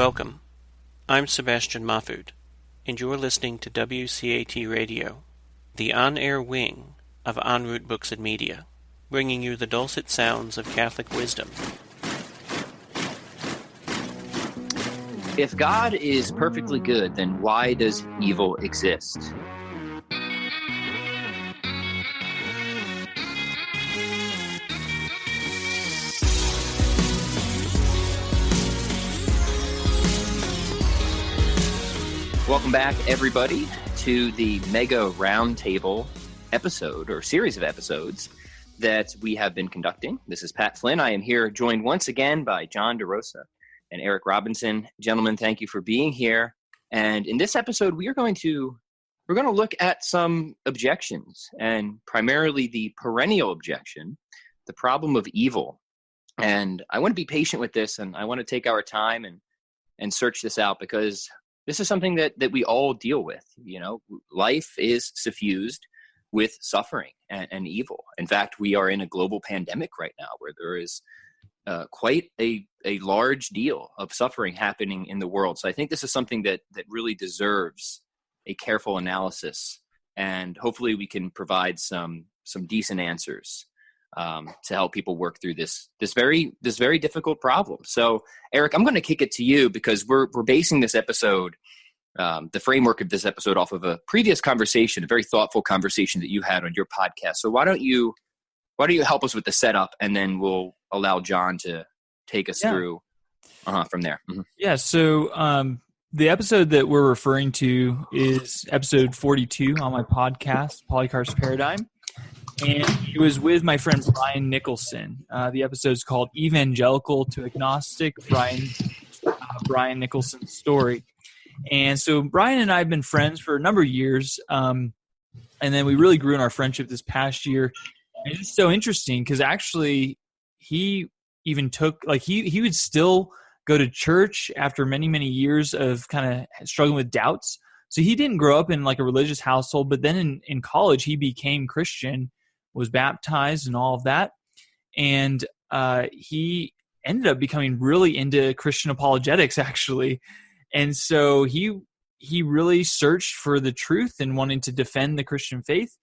Welcome. I'm Sebastian Mahfood, and you're listening to WCAT Radio, the on-air wing of En Route Books and Media, bringing you the dulcet sounds of Catholic wisdom. If God is perfectly good, then why does evil exist? Welcome back, everybody, to the Mega Roundtable episode or series of episodes that we have been conducting. This is Pat Flynn. I am here joined once again by John DeRosa and Eric Robinson. Gentlemen, thank you for being here. And in this episode, we're going to look at some objections, and primarily the perennial objection, the problem of evil. And I want to be patient with this, and I want to take our time and search this out, because this is something that we all deal with. You know, life is suffused with suffering and evil. In fact, we are in a global pandemic right now where there is quite a large deal of suffering happening in the world. So I think this is something that really deserves a careful analysis, and hopefully we can provide some decent answers to help people work through this very difficult problem. So, Eric, I'm going to kick it to you, because we're basing this episode, the framework of this episode, off of a previous conversation, a very thoughtful conversation that you had on your podcast. So why don't you help us with the setup, and then we'll allow John to take us through from there. Mm-hmm. Yeah. So the episode that we're referring to is episode 42 on my podcast, Polycarp's Paradigm. And it was with my friend Brian Nicholson. The episode's called Evangelical to Agnostic, Brian Nicholson's Story. And so Brian and I have been friends for a number of years. And then we really grew in our friendship this past year. And it's so interesting because actually he even took, like, he would still go to church after many, many years of kind of struggling with doubts. So he didn't grow up in like a religious household, but then in college he became Christian, was baptized and all of that. And he ended up becoming really into Christian apologetics, actually. And so he really searched for the truth and wanted to defend the Christian faith,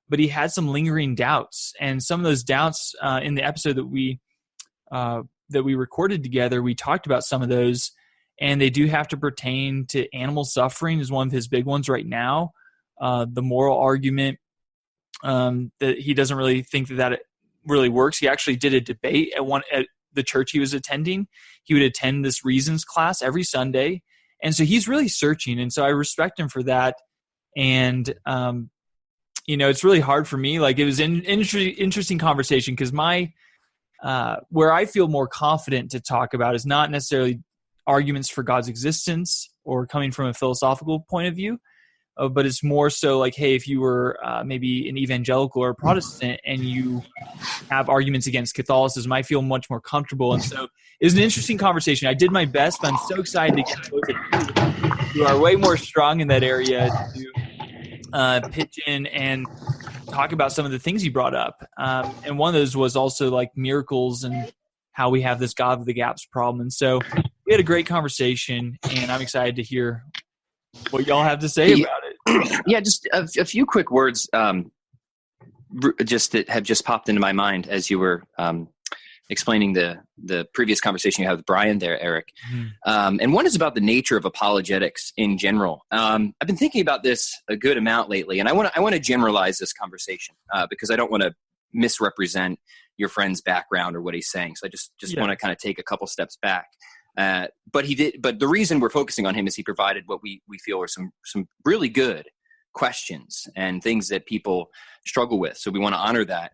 but he had some lingering doubts. And some of those doubts in the episode that we recorded together, we talked about some of those, and they do have to pertain to animal suffering is one of his big ones right now. The moral argument, that he doesn't really think that it really works. He actually did a debate at the church he was attending. He would attend this reasons class every Sunday. And so he's really searching. And so I respect him for that. And, it's really hard for me. Like, it was an interesting conversation, because where I feel more confident to talk about is not necessarily arguments for God's existence or coming from a philosophical point of view, but it's more so like, hey, if you were maybe an evangelical or a Protestant and you have arguments against Catholicism, I feel much more comfortable. And so it was an interesting conversation. I did my best, but I'm so excited to get both of you are way more strong in that area to pitch in and talk about some of the things you brought up. And one of those was also like miracles and how we have this God of the gaps problem. And so we had a great conversation, and I'm excited to hear what y'all have to say about it. Yeah, just a few quick words just that have just popped into my mind as you were explaining the previous conversation you had with Brian there, Eric. Mm-hmm. And one is about the nature of apologetics in general. I've been thinking about this a good amount lately, and I want to generalize this conversation because I don't want to misrepresent your friend's background or what he's saying. So I just want to kind of take a couple steps back. But the reason we're focusing on him is he provided what we feel are some really good questions and things that people struggle with. So we want to honor that.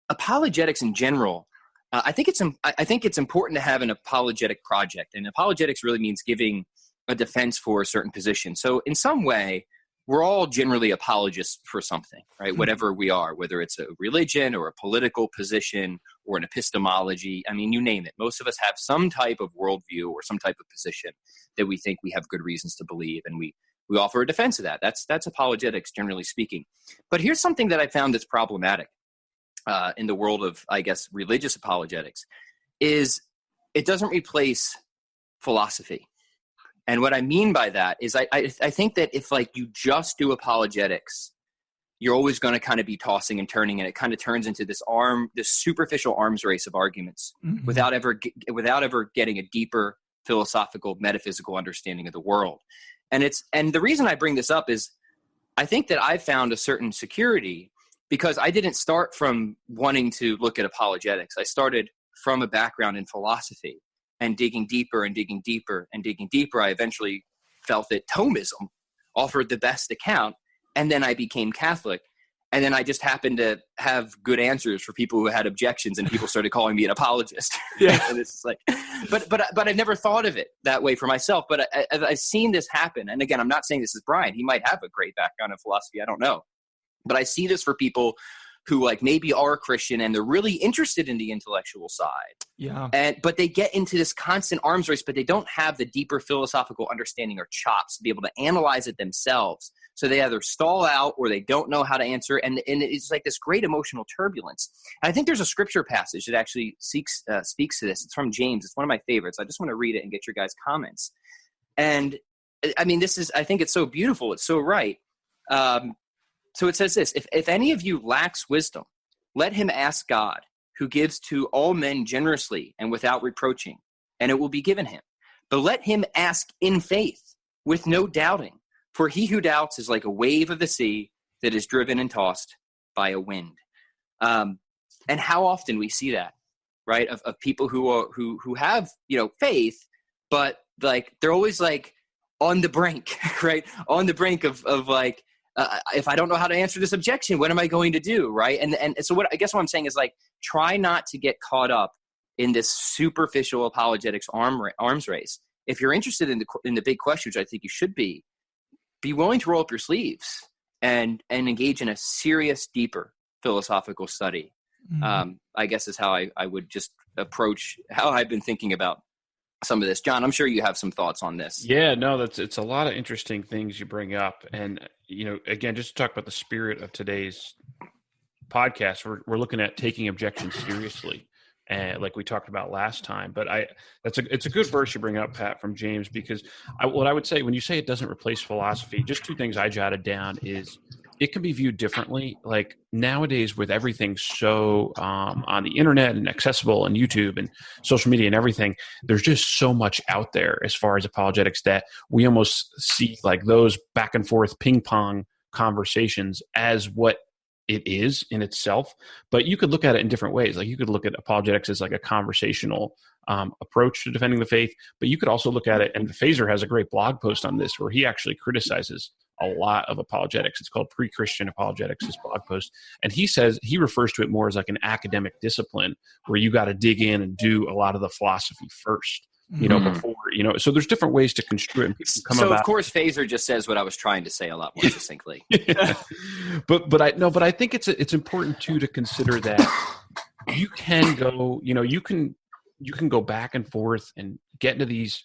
Apologetics in general, I think it's important to have an apologetic project, and apologetics really means giving a defense for a certain position. So in some way, we're all generally apologists for something, right? Mm-hmm. Whatever we are, whether it's a religion or a political position or an epistemology, I mean, you name it. Most of us have some type of worldview or some type of position that we think we have good reasons to believe, and we offer a defense of that. That's apologetics, generally speaking. But here's something that I found that's problematic in the world of, I guess, religious apologetics, is it doesn't replace philosophy. And what I mean by that is I think that if like you just do apologetics, you're always going to kind of be tossing and turning, and it kind of turns into this superficial arms race of arguments without ever getting a deeper philosophical, metaphysical understanding of the world. And the reason I bring this up is I think that I've found a certain security because I didn't start from wanting to look at apologetics. I started from a background in philosophy and digging deeper and digging deeper and digging deeper. I eventually felt that Thomism offered the best account. And then I became Catholic. And then I just happened to have good answers for people who had objections, and people started calling me an apologist. Yeah. And it's like, but I've never thought of it that way for myself. But I've seen this happen. And again, I'm not saying this is Brian. He might have a great background in philosophy. I don't know. But I see this for people who like maybe are Christian and they're really interested in the intellectual side. Yeah. But they get into this constant arms race, but they don't have the deeper philosophical understanding or chops to be able to analyze it themselves. So they either stall out or they don't know how to answer. And it's like this great emotional turbulence. And I think there's a scripture passage that actually speaks to this. It's from James. It's one of my favorites. I just want to read it and get your guys' comments. And I mean, I think it's so beautiful. It's so right. So it says this, if any of you lacks wisdom, let him ask God, who gives to all men generously and without reproaching, and it will be given him. But let him ask in faith, with no doubting. For he who doubts is like a wave of the sea that is driven and tossed by a wind. And how often we see that, right? Of people who have, faith, but like they're always like on the brink, right? On the brink of like, if I don't know how to answer this objection, what am I going to do, right? And so I guess what I'm saying is like, try not to get caught up in this superficial apologetics arms race. If you're interested in the big question, which I think you should be willing to roll up your sleeves and engage in a serious, deeper philosophical study. I guess is how I would just approach how I've been thinking about some of this. John, I'm sure you have some thoughts on this. Yeah, no, it's a lot of interesting things you bring up. And, again, just to talk about the spirit of today's podcast, we're looking at taking objections seriously. And like we talked about last time, but it's a good verse you bring up, Pat, from James, because what I would say when you say it doesn't replace philosophy, just two things I jotted down is it can be viewed differently. Like nowadays with everything so on the internet and accessible and YouTube and social media and everything, there's just so much out there as far as apologetics that we almost see like those back and forth ping pong conversations as what it is in itself. But you could look at it in different ways. Like you could look at apologetics as like a conversational approach to defending the faith, but you could also look at it, and Phaser has a great blog post on this where he actually criticizes a lot of apologetics. It's called Pre-Christian Apologetics, his blog post. And he says, he refers to it more as like an academic discipline where you got to dig in and do a lot of the philosophy first, before, so there's different ways to construe it. And people come so of course, Phaser just says what I was trying to say a lot more succinctly. Yeah. But I think it's important too to consider that you can go, you can go back and forth and get into these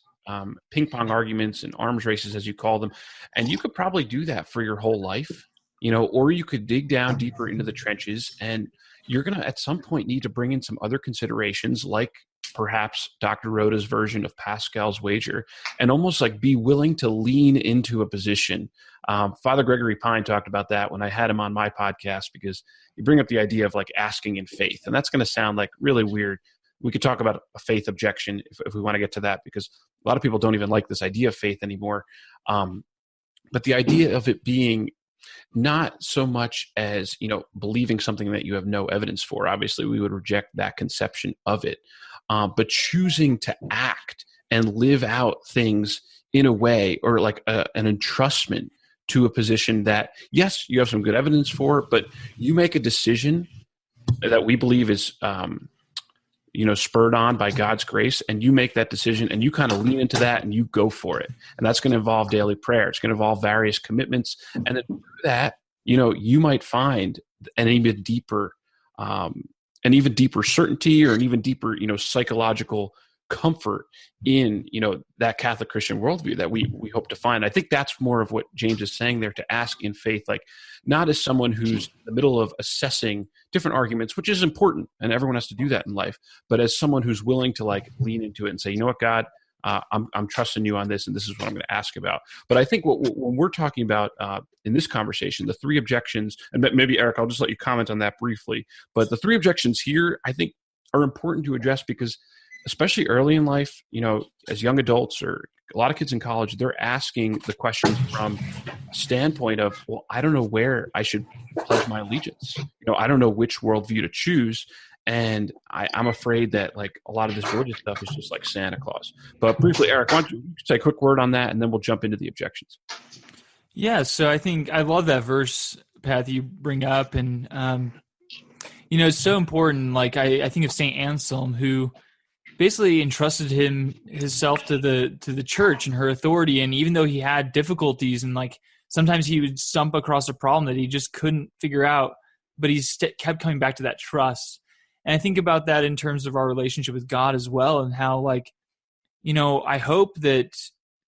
ping pong arguments and arms races, as you call them. And you could probably do that for your whole life, or you could dig down deeper into the trenches, and you're going to at some point need to bring in some other considerations, like perhaps Dr. Rhoda's version of Pascal's wager, and almost like be willing to lean into a position. Father Gregory Pine talked about that when I had him on my podcast, because you bring up the idea of like asking in faith, and that's going to sound like really weird. We could talk about a faith objection if we want to get to that, because a lot of people don't even like this idea of faith anymore. But the idea of it being not so much as, believing something that you have no evidence for. Obviously, we would reject that conception of it. But choosing to act and live out things in a way, or like an entrustment to a position that, yes, you have some good evidence for, but you make a decision that we believe is spurred on by God's grace, and you make that decision and you kind of lean into that and you go for it. And that's going to involve daily prayer. It's going to involve various commitments. And then through that, you might find an even deeper certainty, or an even deeper, psychological comfort in, that Catholic Christian worldview that we hope to find. I think that's more of what James is saying there, to ask in faith, like not as someone who's in the middle of assessing different arguments, which is important, and everyone has to do that in life, but as someone who's willing to like lean into it and say, you know what, God, I'm trusting you on this, and this is what I'm going to ask about. But I think when we're talking about in this conversation, the three objections, and maybe Eric, I'll just let you comment on that briefly. But the three objections here, I think, are important to address because, especially early in life, as young adults or a lot of kids in college, they're asking the questions from a standpoint of, well, I don't know where I should pledge my allegiance. I don't know which worldview to choose. And I'm afraid that like a lot of this religious stuff is just like Santa Claus. But briefly, Eric, why don't you say a quick word on that, and then we'll jump into the objections. Yeah, so I think I love that verse, Pat, that you bring up. And, it's so important. Like I think of St. Anselm, who basically entrusted himself to the church and her authority. And even though he had difficulties and like sometimes he would stump across a problem that he just couldn't figure out, but he kept coming back to that trust. And I think about that in terms of our relationship with God as well, and how I hope that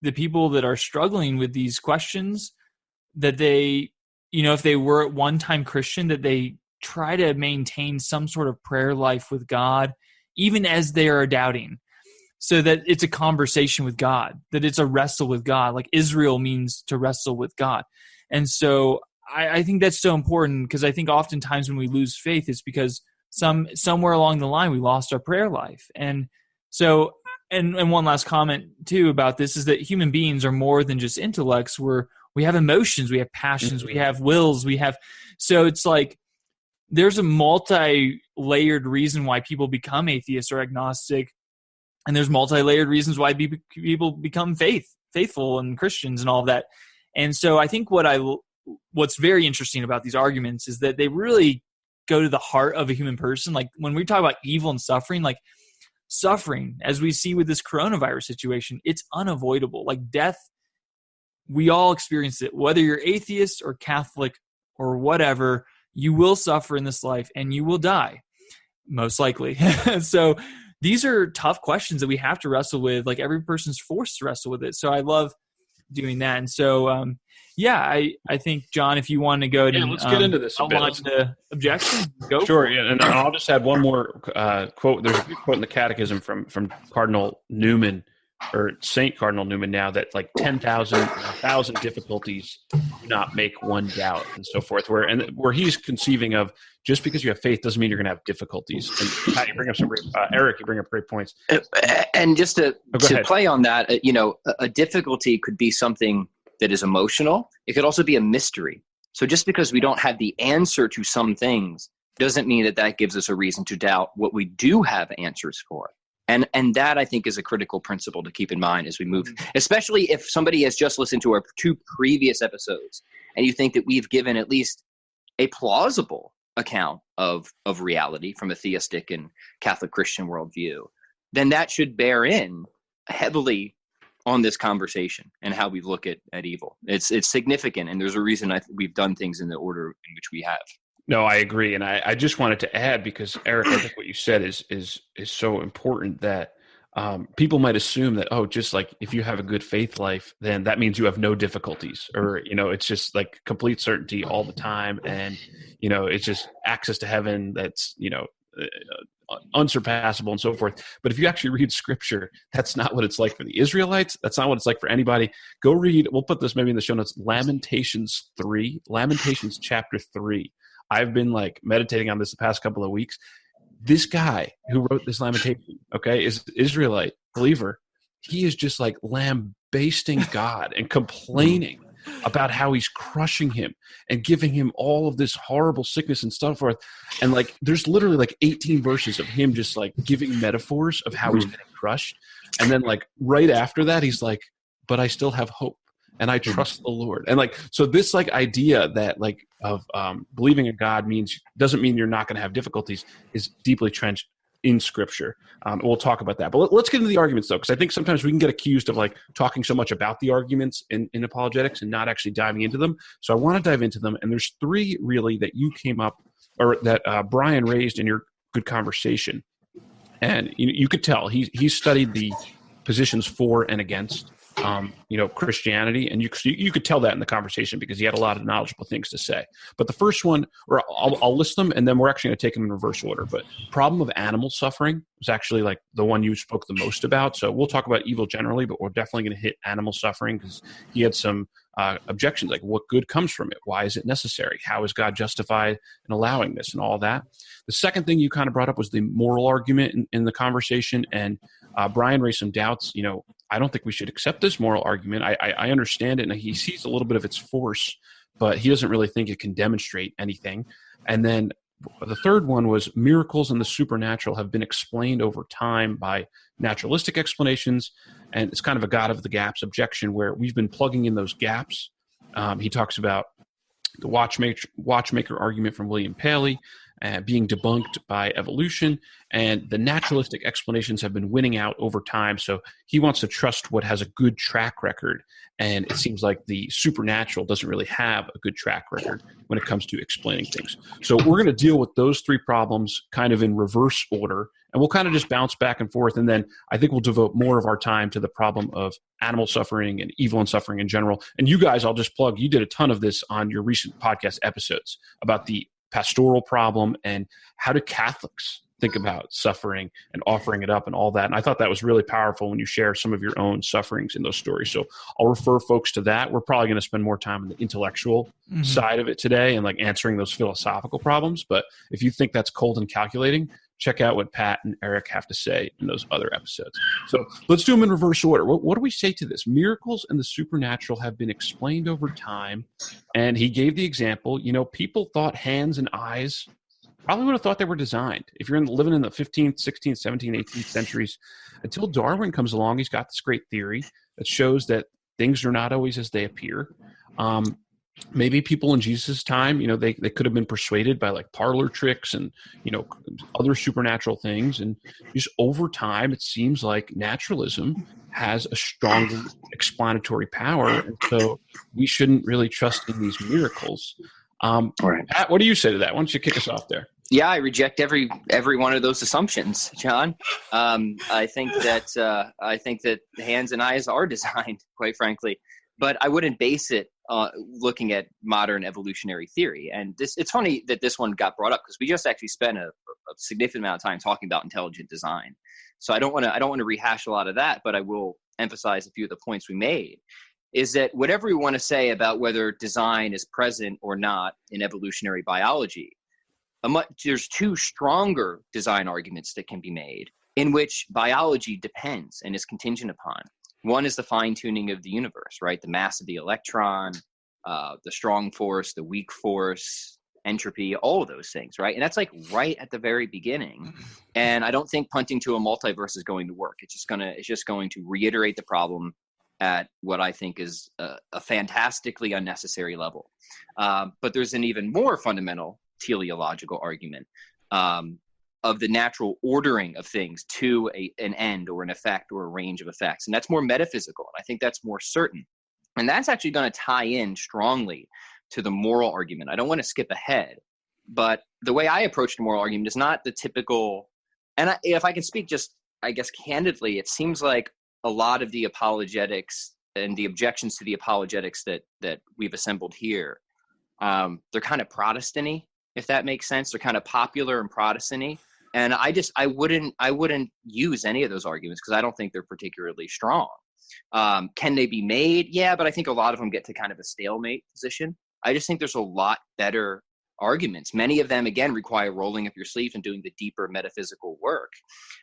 the people that are struggling with these questions, that they, if they were at one time Christian, that they try to maintain some sort of prayer life with God, even as they are doubting, so that it's a conversation with God, that it's a wrestle with God, like Israel means to wrestle with God. And so I think that's so important, because I think oftentimes when we lose faith, it's because somewhere along the line we lost our prayer life. And so, and one last comment too about this is that human beings are more than just intellects. We have emotions, we have passions, we have wills, so it's like there's a multi-layered reason why people become atheist or agnostic, and there's multi-layered reasons why people become faithful and Christians and all of that. And so I think what's very interesting about these arguments is that they really go to the heart of a human person. Like when we talk about evil and suffering, like suffering, as we see with this coronavirus situation, it's unavoidable. Like death, we all experience it, whether you're atheist or Catholic or whatever. You will suffer in this life and you will die, most likely. So these are tough questions that we have to wrestle with. Like every person's forced to wrestle with it. So I love doing that. And so, I think, John, if you want to go ahead and let's get into this a bit. Outline the objection, go. Sure. Yeah, and I'll just add one more quote. There's a good quote in the Catechism from Cardinal Newman, or Saint Cardinal Newman now, that like 1,000 difficulties do not make one doubt, and so forth. Where he's conceiving of, just because you have faith doesn't mean you're going to have difficulties. And Pat, you bring up Eric, you bring up great points. And just to play on that, a difficulty could be something that is emotional. It could also be a mystery. So just because we don't have the answer to some things doesn't mean that gives us a reason to doubt what we do have answers for. And that, I think, is a critical principle to keep in mind as we move, especially if somebody has just listened to our 2 previous episodes and you think that we've given at least a plausible account of reality from a theistic and Catholic Christian worldview, then that should bear in heavily on this conversation and how we look at evil. It's significant, and there's a reason we've done things in the order in which we have. No, I agree. And I just wanted to add, because Eric, I think what you said is so important, that people might assume that, just like if you have a good faith life, then that means you have no difficulties, or, it's just like complete certainty all the time. And, it's just access to heaven that's, unsurpassable and so forth. But if you actually read scripture, that's not what it's like for the Israelites. That's not what it's like for anybody. Go read, we'll put this maybe in the show notes, Lamentations chapter 3. I've been like meditating on this the past couple of weeks. This guy who wrote this lamentation, is Israelite believer. He is just like lambasting God and complaining about how he's crushing him and giving him all of this horrible sickness and so forth. And like, there's literally like 18 verses of him just like giving metaphors of how he's getting crushed. And then like right after that, he's like, but I still have hope and I trust the Lord. And like, so this like idea that like of believing in God doesn't mean you're not going to have difficulties is deeply trenched in scripture. We'll talk about that, but let's get into the arguments though, because I think sometimes we can get accused of like talking so much about the arguments in apologetics and not actually diving into them. So I want to dive into them. And there's 3 really that you came up, or that Brian raised in your good conversation. And you could tell he studied the positions for and against. Christianity, and you could tell that in the conversation because he had a lot of knowledgeable things to say. But the first one, or I'll list them, and then we're actually going to take them in reverse order. But problem of animal suffering was actually like the one you spoke the most about. So we'll talk about evil generally, but we're definitely going to hit animal suffering because he had some objections, like what good comes from it? Why is it necessary? How is God justified in allowing this and all that? The second thing you kind of brought up was the moral argument in the conversation, and Brian raised some doubts. I don't think we should accept this moral argument. I understand it, and he sees a little bit of its force, but he doesn't really think it can demonstrate anything. And then the third one was miracles and the supernatural have been explained over time by naturalistic explanations, and it's kind of a God of the gaps objection where we've been plugging in those gaps. He talks about the watchmaker argument from William Paley being debunked by evolution, and the naturalistic explanations have been winning out over time. So he wants to trust what has a good track record, and it seems like the supernatural doesn't really have a good track record when it comes to explaining things. So we're going to deal with those three problems kind of in reverse order, and we'll kind of just bounce back and forth, and then I think we'll devote more of our time to the problem of animal suffering and evil and suffering in general. And you guys, I'll just plug, you did a ton of this on your recent podcast episodes about the pastoral problem and how do Catholics think about suffering and offering it up and all that. And I thought that was really powerful when you share some of your own sufferings in those stories. So I'll refer folks to that. We're probably going to spend more time on the intellectual side of it today and like answering those philosophical problems. But if you think that's cold and calculating, check out what Pat and Eric have to say in those other episodes. So let's do them in reverse order. What do we say to this? Miracles and the supernatural have been explained over time. And he gave the example, people thought hands and eyes probably would have thought they were designed. If you're living in the 15th, 16th, 17th, 18th centuries, until Darwin comes along, he's got this great theory that shows that things are not always as they appear. Maybe people in Jesus' time, they could have been persuaded by like parlor tricks and, other supernatural things. And just over time, it seems like naturalism has a stronger explanatory power. And so we shouldn't really trust in these miracles. Right. Pat, what do you say to that? Why don't you kick us off there? Yeah, I reject every one of those assumptions, John. I think that hands and eyes are designed, quite frankly, but I wouldn't base it looking at modern evolutionary theory. And it's funny that this one got brought up because we just actually spent a significant amount of time talking about intelligent design. So I don't want to rehash a lot of that, but I will emphasize a few of the points we made. Is that whatever we want to say about whether design is present or not in evolutionary biology, there's two stronger design arguments that can be made in which biology depends and is contingent upon. One is the fine-tuning of the universe, right? The mass of the electron, the strong force, the weak force, entropy, all of those things, right? And that's like right at the very beginning. And I don't think punting to a multiverse is going to work. It's just going to reiterate the problem at what I think is a fantastically unnecessary level. But there's an even more fundamental teleological argument of the natural ordering of things to an end or an effect or a range of effects. And that's more metaphysical. And I think that's more certain. And that's actually going to tie in strongly to the moral argument. I don't want to skip ahead, but the way I approach the moral argument is not the typical, and if I can speak just, I guess, candidly, it seems like a lot of the apologetics and the objections to the apologetics that we've assembled here, they're kind of Protestant-y, if that makes sense. They're kind of popular and Protestant-y. And I wouldn't use any of those arguments because I don't think they're particularly strong. Can they be made? Yeah, but I think a lot of them get to kind of a stalemate position. I just think there's a lot better arguments. Many of them, again, require rolling up your sleeves and doing the deeper metaphysical work.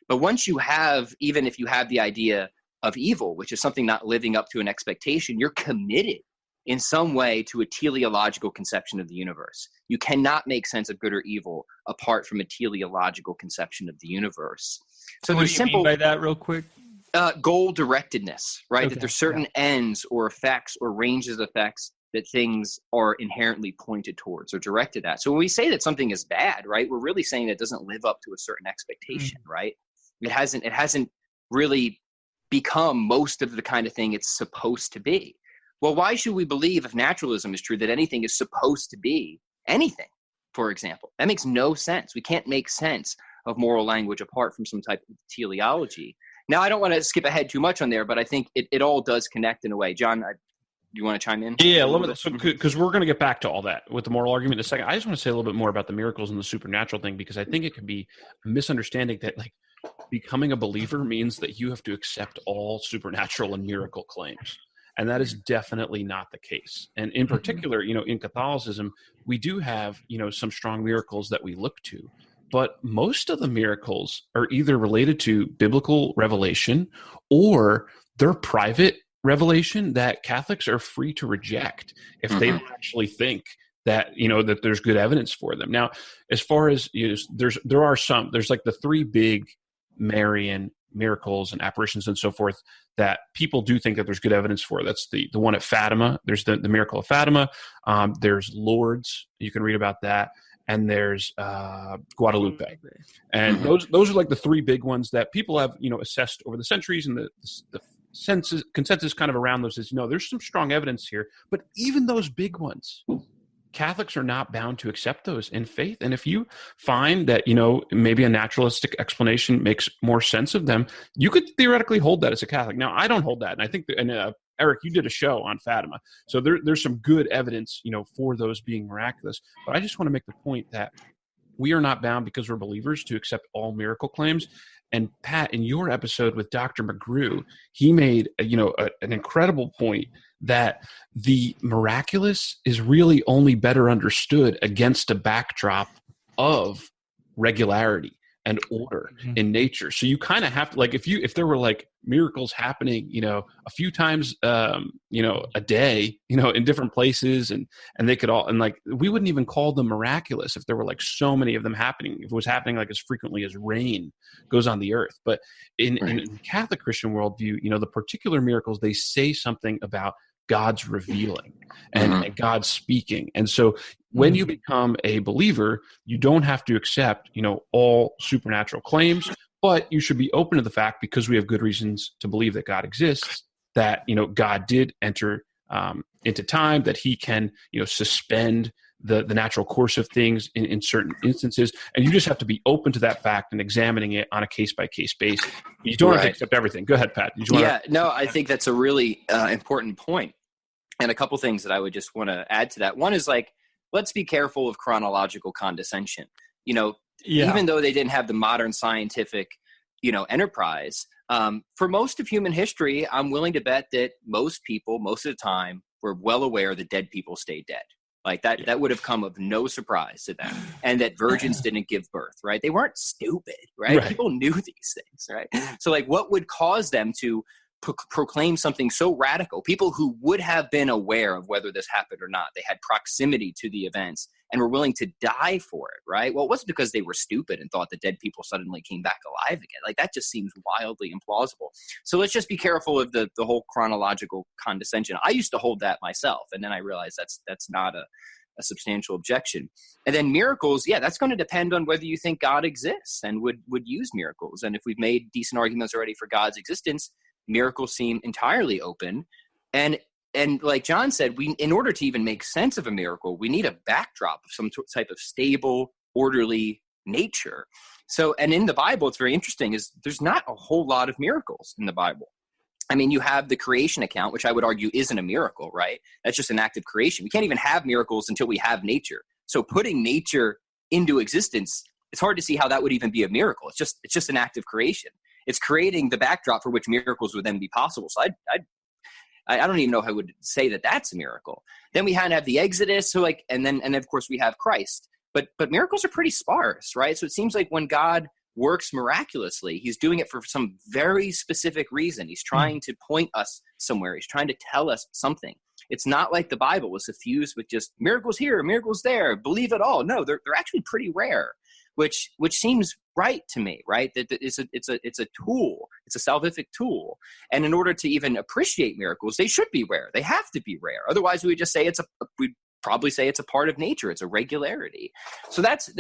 But once you have, even if you have the idea of evil, which is something not living up to an expectation, you're committed in some way to a teleological conception of the universe. You cannot make sense of good or evil apart from a teleological conception of the universe. So what do you mean by that real quick? Goal directedness, right? Okay. That there's certain ends or effects or ranges of effects that things are inherently pointed towards or directed at. So when we say that something is bad, right, we're really saying that it doesn't live up to a certain expectation, right? It hasn't really become most of the kind of thing it's supposed to be. Well, why should we believe, if naturalism is true, that anything is supposed to be anything, for example? That makes no sense. We can't make sense of moral language apart from some type of teleology. Now, I don't want to skip ahead too much on there, but I think it all does connect in a way. John, you want to chime in? Yeah, because we're going to get back to all that with the moral argument in a second. I just want to say a little bit more about the miracles and the supernatural thing, because I think it can be a misunderstanding that like becoming a believer means that you have to accept all supernatural and miracle claims. And that is definitely not the case. And in particular, in Catholicism, we do have, some strong miracles that we look to. But most of the miracles are either related to biblical revelation or they're private revelation that Catholics are free to reject if they don't actually think that, that there's good evidence for them. Now, as far as there's like the three big Marian miracles and apparitions and so forth that people do think that there's good evidence for. That's the one at Fatima. There's the miracle of Fatima. There's Lourdes. You can read about that. And there's Guadalupe. And those are like the three big ones that people have, assessed over the centuries, and the consensus kind of around those is, there's some strong evidence here. But even those big ones, Catholics are not bound to accept those in faith. And if you find that, maybe a naturalistic explanation makes more sense of them, you could theoretically hold that as a Catholic. Now, I don't hold that. And I think Eric, you did a show on Fatima. So there's some good evidence, for those being miraculous. But I just want to make the point that we are not bound because we're believers to accept all miracle claims. And Pat, in your episode with Dr. McGrew, he made, an incredible point that the miraculous is really only better understood against a backdrop of regularity and order in nature. So you kind of have to, like, if there were like miracles happening, a few times, a day, in different places, and they could all, and like, we wouldn't even call them miraculous if there were like so many of them happening, if it was happening like as frequently as rain goes on the earth. But in Catholic Christian worldview, the particular miracles, they say something about God's revealing and God's speaking. And so when you become a believer, you don't have to accept, all supernatural claims, but you should be open to the fact, because we have good reasons to believe that God exists, that, God did enter into time, that he can, suspend the natural course of things in certain instances. And you just have to be open to that fact and examining it on a case-by-case basis. You don't have to accept everything. Go ahead, Pat. I think that's a really important point. And a couple things that I would just want to add to that. One is like, let's be careful of chronological condescension. Even though they didn't have the modern scientific, enterprise, for most of human history, I'm willing to bet that most people, most of the time, were well aware that dead people stay dead. Like that would have come of no surprise to them. And that virgins didn't give birth, right? They weren't stupid, right? People knew these things, right? So like, what would cause them to proclaim something so radical? People who would have been aware of whether this happened or not. They had proximity to the events and were willing to die for it, right? Well, it wasn't because they were stupid and thought that dead people suddenly came back alive again. Like, that just seems wildly implausible. So let's just be careful of the whole chronological condescension. I used to hold that myself, and then I realized that's not a substantial objection. And then miracles, that's going to depend on whether you think God exists and would use miracles. And if we've made decent arguments already for God's existence, miracles seem entirely open. And like John said, in order to even make sense of a miracle, we need a backdrop of some type of stable, orderly nature. So, and in the Bible, it's very interesting, is there's not a whole lot of miracles in the Bible. I mean, you have the creation account, which I would argue isn't a miracle, right? That's just an act of creation. We can't even have miracles until we have nature. So putting nature into existence, it's hard to see how that would even be a miracle. It's just an act of creation. It's creating the backdrop for which miracles would then be possible. So I don't even know if I would say that that's a miracle. Then we have the Exodus, so like, and of course we have Christ. But miracles are pretty sparse, right? So it seems like when God works miraculously, he's doing it for some very specific reason. He's trying to point us somewhere. He's trying to tell us something. It's not like the Bible was suffused with just miracles here, miracles there, believe it all. No, they're actually pretty rare, which seems right to me, right? That it's a tool. It's a salvific tool. And in order to even appreciate miracles, they should be rare. They have to be rare. Otherwise, we would just say we'd probably say it's a part of nature. It's a regularity. So that's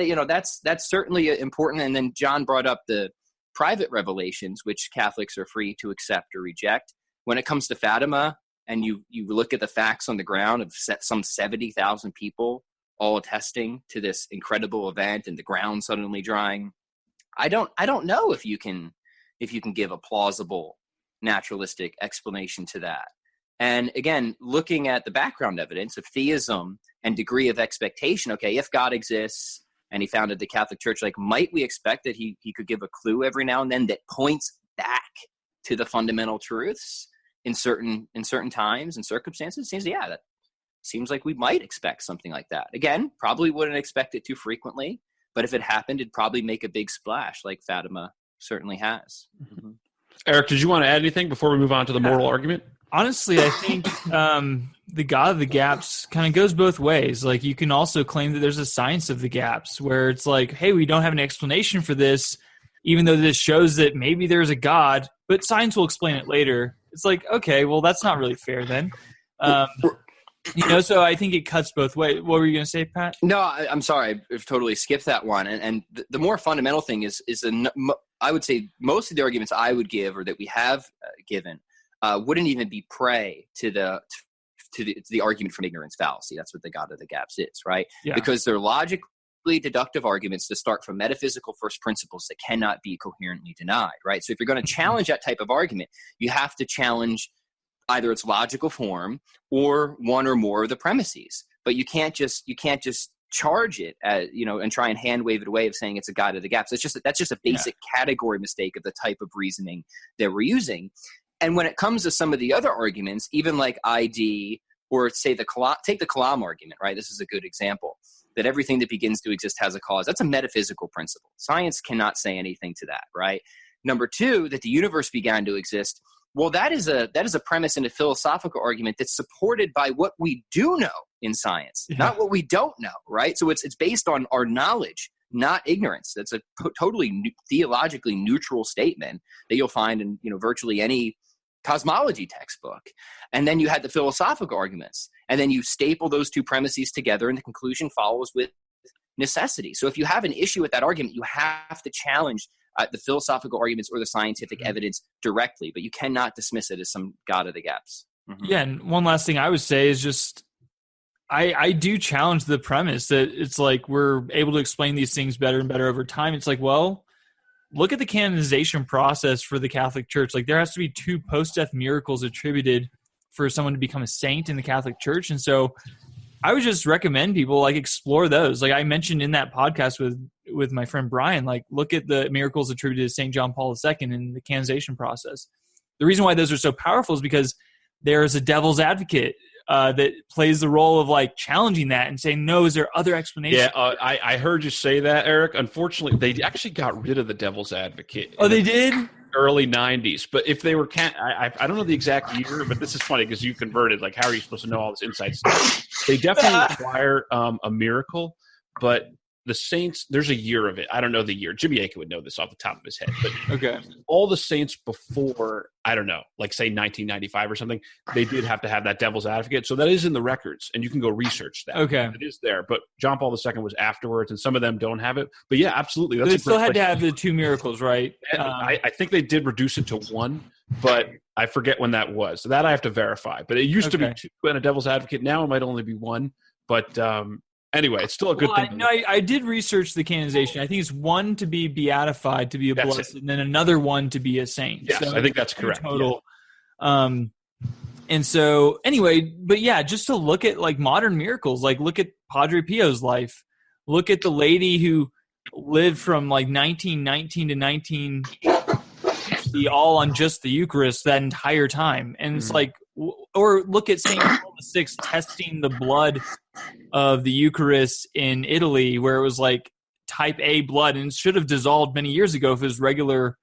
certainly important. And then John brought up the private revelations, which Catholics are free to accept or reject. When it comes to Fatima, and you look at the facts on the ground of some 70,000 people all attesting to this incredible event and the ground suddenly drying, I don't know if you can if you can give a plausible naturalistic explanation to that. And again, looking at the background evidence of theism and degree of expectation, okay, if God exists and he founded the Catholic Church, like, might we expect that he could give a clue every now and then that points back to the fundamental truths in certain times and circumstances? That seems like we might expect something like that. Again, probably wouldn't expect it too frequently, but if it happened, it'd probably make a big splash like Fatima certainly has. Mm-hmm. Eric, did you want to add anything before we move on to the moral argument? Honestly, I think the God of the gaps kind of goes both ways. Like, you can also claim that there's a science of the gaps where it's like, hey, we don't have an explanation for this, even though this shows that maybe there's a God, but science will explain it later. It's like, okay, well, that's not really fair then. So I think it cuts both ways. What were you going to say, Pat? No, I'm sorry. I've totally skipped that one. And the more fundamental thing is I would say most of the arguments I would give or that we have given wouldn't even be prey to the argument from ignorance fallacy. That's what the God of the gaps is, right? Yeah. Because they're logically deductive arguments to start from metaphysical first principles that cannot be coherently denied, right? So if you're going to challenge that type of argument, you have to challenge either its logical form or one or more of the premises. But you can't just charge it as, and try and hand wave it away of saying it's a God of the gaps. That's just a basic category mistake of the type of reasoning that we're using. And when it comes to some of the other arguments, even like ID, or say take the Kalam argument, right? This is a good example, that everything that begins to exist has a cause. That's a metaphysical principle. Science cannot say anything to that, right? Number two, that the universe began to exist. Well, that is a premise in a philosophical argument that's supported by what we do know in science, not what we don't know, right? So it's based on our knowledge, not ignorance. That's a totally theologically neutral statement that you'll find in virtually any cosmology textbook. And then you had the philosophical arguments, and then you staple those two premises together, and the conclusion follows with necessity. So if you have an issue with that argument, you have to challenge the philosophical arguments or the scientific evidence directly, but you cannot dismiss it as some God of the gaps. Mm-hmm. Yeah, and one last thing I would say is just I do challenge the premise that it's like we're able to explain these things better and better over time. It's like, well, look at the canonization process for the Catholic Church. Like, there has to be 2 post-death miracles attributed for someone to become a saint in the Catholic Church. And so I would just recommend people explore those. Like I mentioned in that podcast with my friend Brian, look at the miracles attributed to St. John Paul II in the canonization process. The reason why those are so powerful is because there's a devil's advocate that plays the role of challenging that and saying, no, is there other explanations? Yeah, I heard you say that, Eric. Unfortunately, they actually got rid of the devil's advocate. Oh, they did? Early 90s. But if they were I don't know the exact year, but this is funny because you converted. How are you supposed to know all this inside stuff? They definitely require a miracle, but the saints, there's a year of it. I don't know the year. Jimmy Akin would know this off the top of his head. But okay, all the saints before, I don't know, say 1995 or something, they did have to have that devil's advocate. So that is in the records, and you can go research that. Okay. It is there. But John Paul II was afterwards, and some of them don't have it. But yeah, absolutely. That's they still had to have the 2 miracles, right? I think they did reduce it to 1, but I forget when that was. So that I have to verify. But it used to be 2 and a devil's advocate. Now it might only be 1. But anyway, it's still a good thing. I did research the canonization. I think it's 1 to be beatified, to be a blessed, and then another 1 to be a saint. Yes, so I think that's correct. Total. Yeah. And so anyway, but yeah, just to look at modern miracles, look at Padre Pio's life. Look at the lady who lived from 1919 to 1960 all on just the Eucharist that entire time. And it's or look at St. Paul VI testing the blood of the Eucharist in Italy, where it was type A blood and should have dissolved many years ago if it was regular.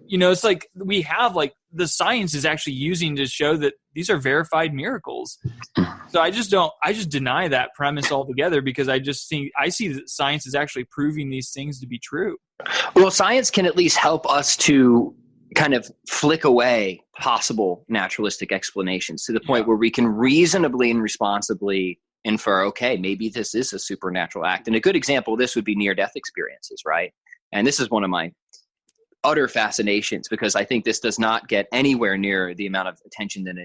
It's we have the science is actually using to show that these are verified miracles. So I just deny that premise altogether, because I see that science is actually proving these things to be true. Well, science can at least help us to kind of flick away possible naturalistic explanations to the point where we can reasonably and responsibly infer, okay, maybe this is a supernatural act. And a good example of this would be near-death experiences, right? And this is one of my utter fascinations, because I think this does not get anywhere near the amount of attention that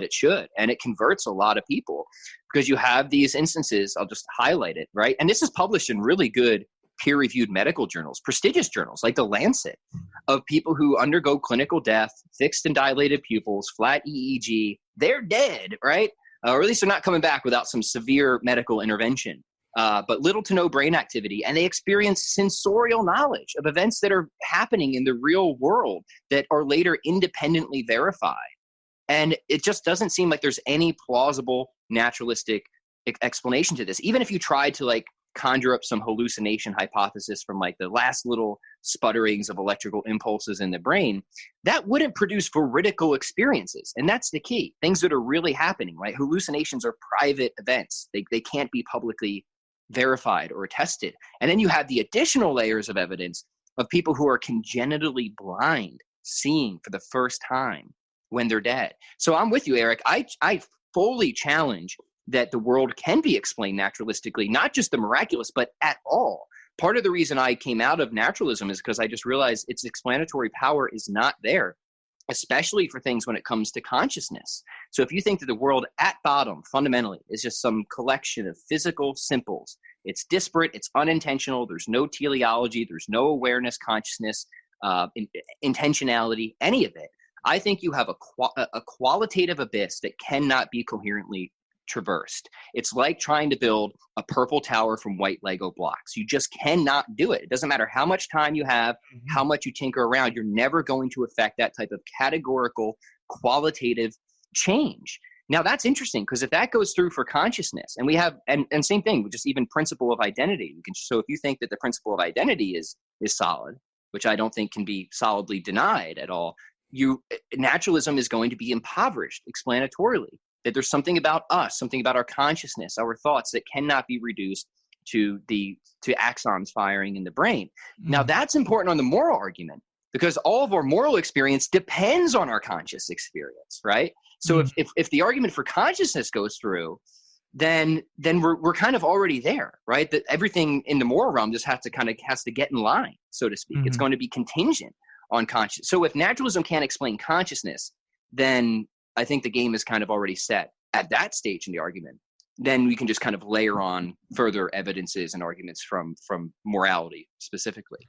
it should. And it converts a lot of people, because you have these instances. I'll just highlight it, right? And this is published in really good peer-reviewed medical journals, prestigious journals like The Lancet, of people who undergo clinical death, fixed and dilated pupils, flat EEG. They're dead, right? Or at least they're not coming back without some severe medical intervention. But little to no brain activity, and they experience sensorial knowledge of events that are happening in the real world that are later independently verified. And it just doesn't seem like there's any plausible naturalistic explanation to this. Even if you tried to like conjure up some hallucination hypothesis from like the last little sputterings of electrical impulses in the brain, that wouldn't produce veridical experiences. And that's the key. Things that are really happening, right? Hallucinations are private events. They can't be publicly verified or tested. And then you have the additional layers of evidence of people who are congenitally blind, seeing for the first time when they're dead. So I'm with you, Eric. I fully challenge that the world can be explained naturalistically, not just the miraculous, but at all. Part of the reason I came out of naturalism is because I just realized its explanatory power is not there, especially for things when it comes to consciousness. So if you think that the world at bottom, fundamentally, is just some collection of physical simples, it's disparate, it's unintentional, there's no teleology, there's no awareness, consciousness, intentionality, any of it, I think you have a qualitative abyss that cannot be coherently traversed. It's like trying to build a purple tower from white Lego blocks. You just cannot do it. It doesn't matter how much time you have, how much you tinker around, you're never going to affect that type of categorical, qualitative change. Now that's interesting, because if that goes through for consciousness, and we have, and same thing, just even principle of identity. So if you think that the principle of identity is solid, which I don't think can be solidly denied at all, naturalism is going to be impoverished explanatorily. That there's something about us, something about our consciousness, our thoughts that cannot be reduced to axons firing in the brain. Now that's important on the moral argument, because all of our moral experience depends on our conscious experience, right? So if the argument for consciousness goes through, then we're kind of already there, right? That everything in the moral realm just has to get in line, so to speak. It's going to be contingent on conscious. So if naturalism can't explain consciousness, then I think the game is kind of already set at that stage in the argument. Then we can just kind of layer on further evidences and arguments from morality specifically.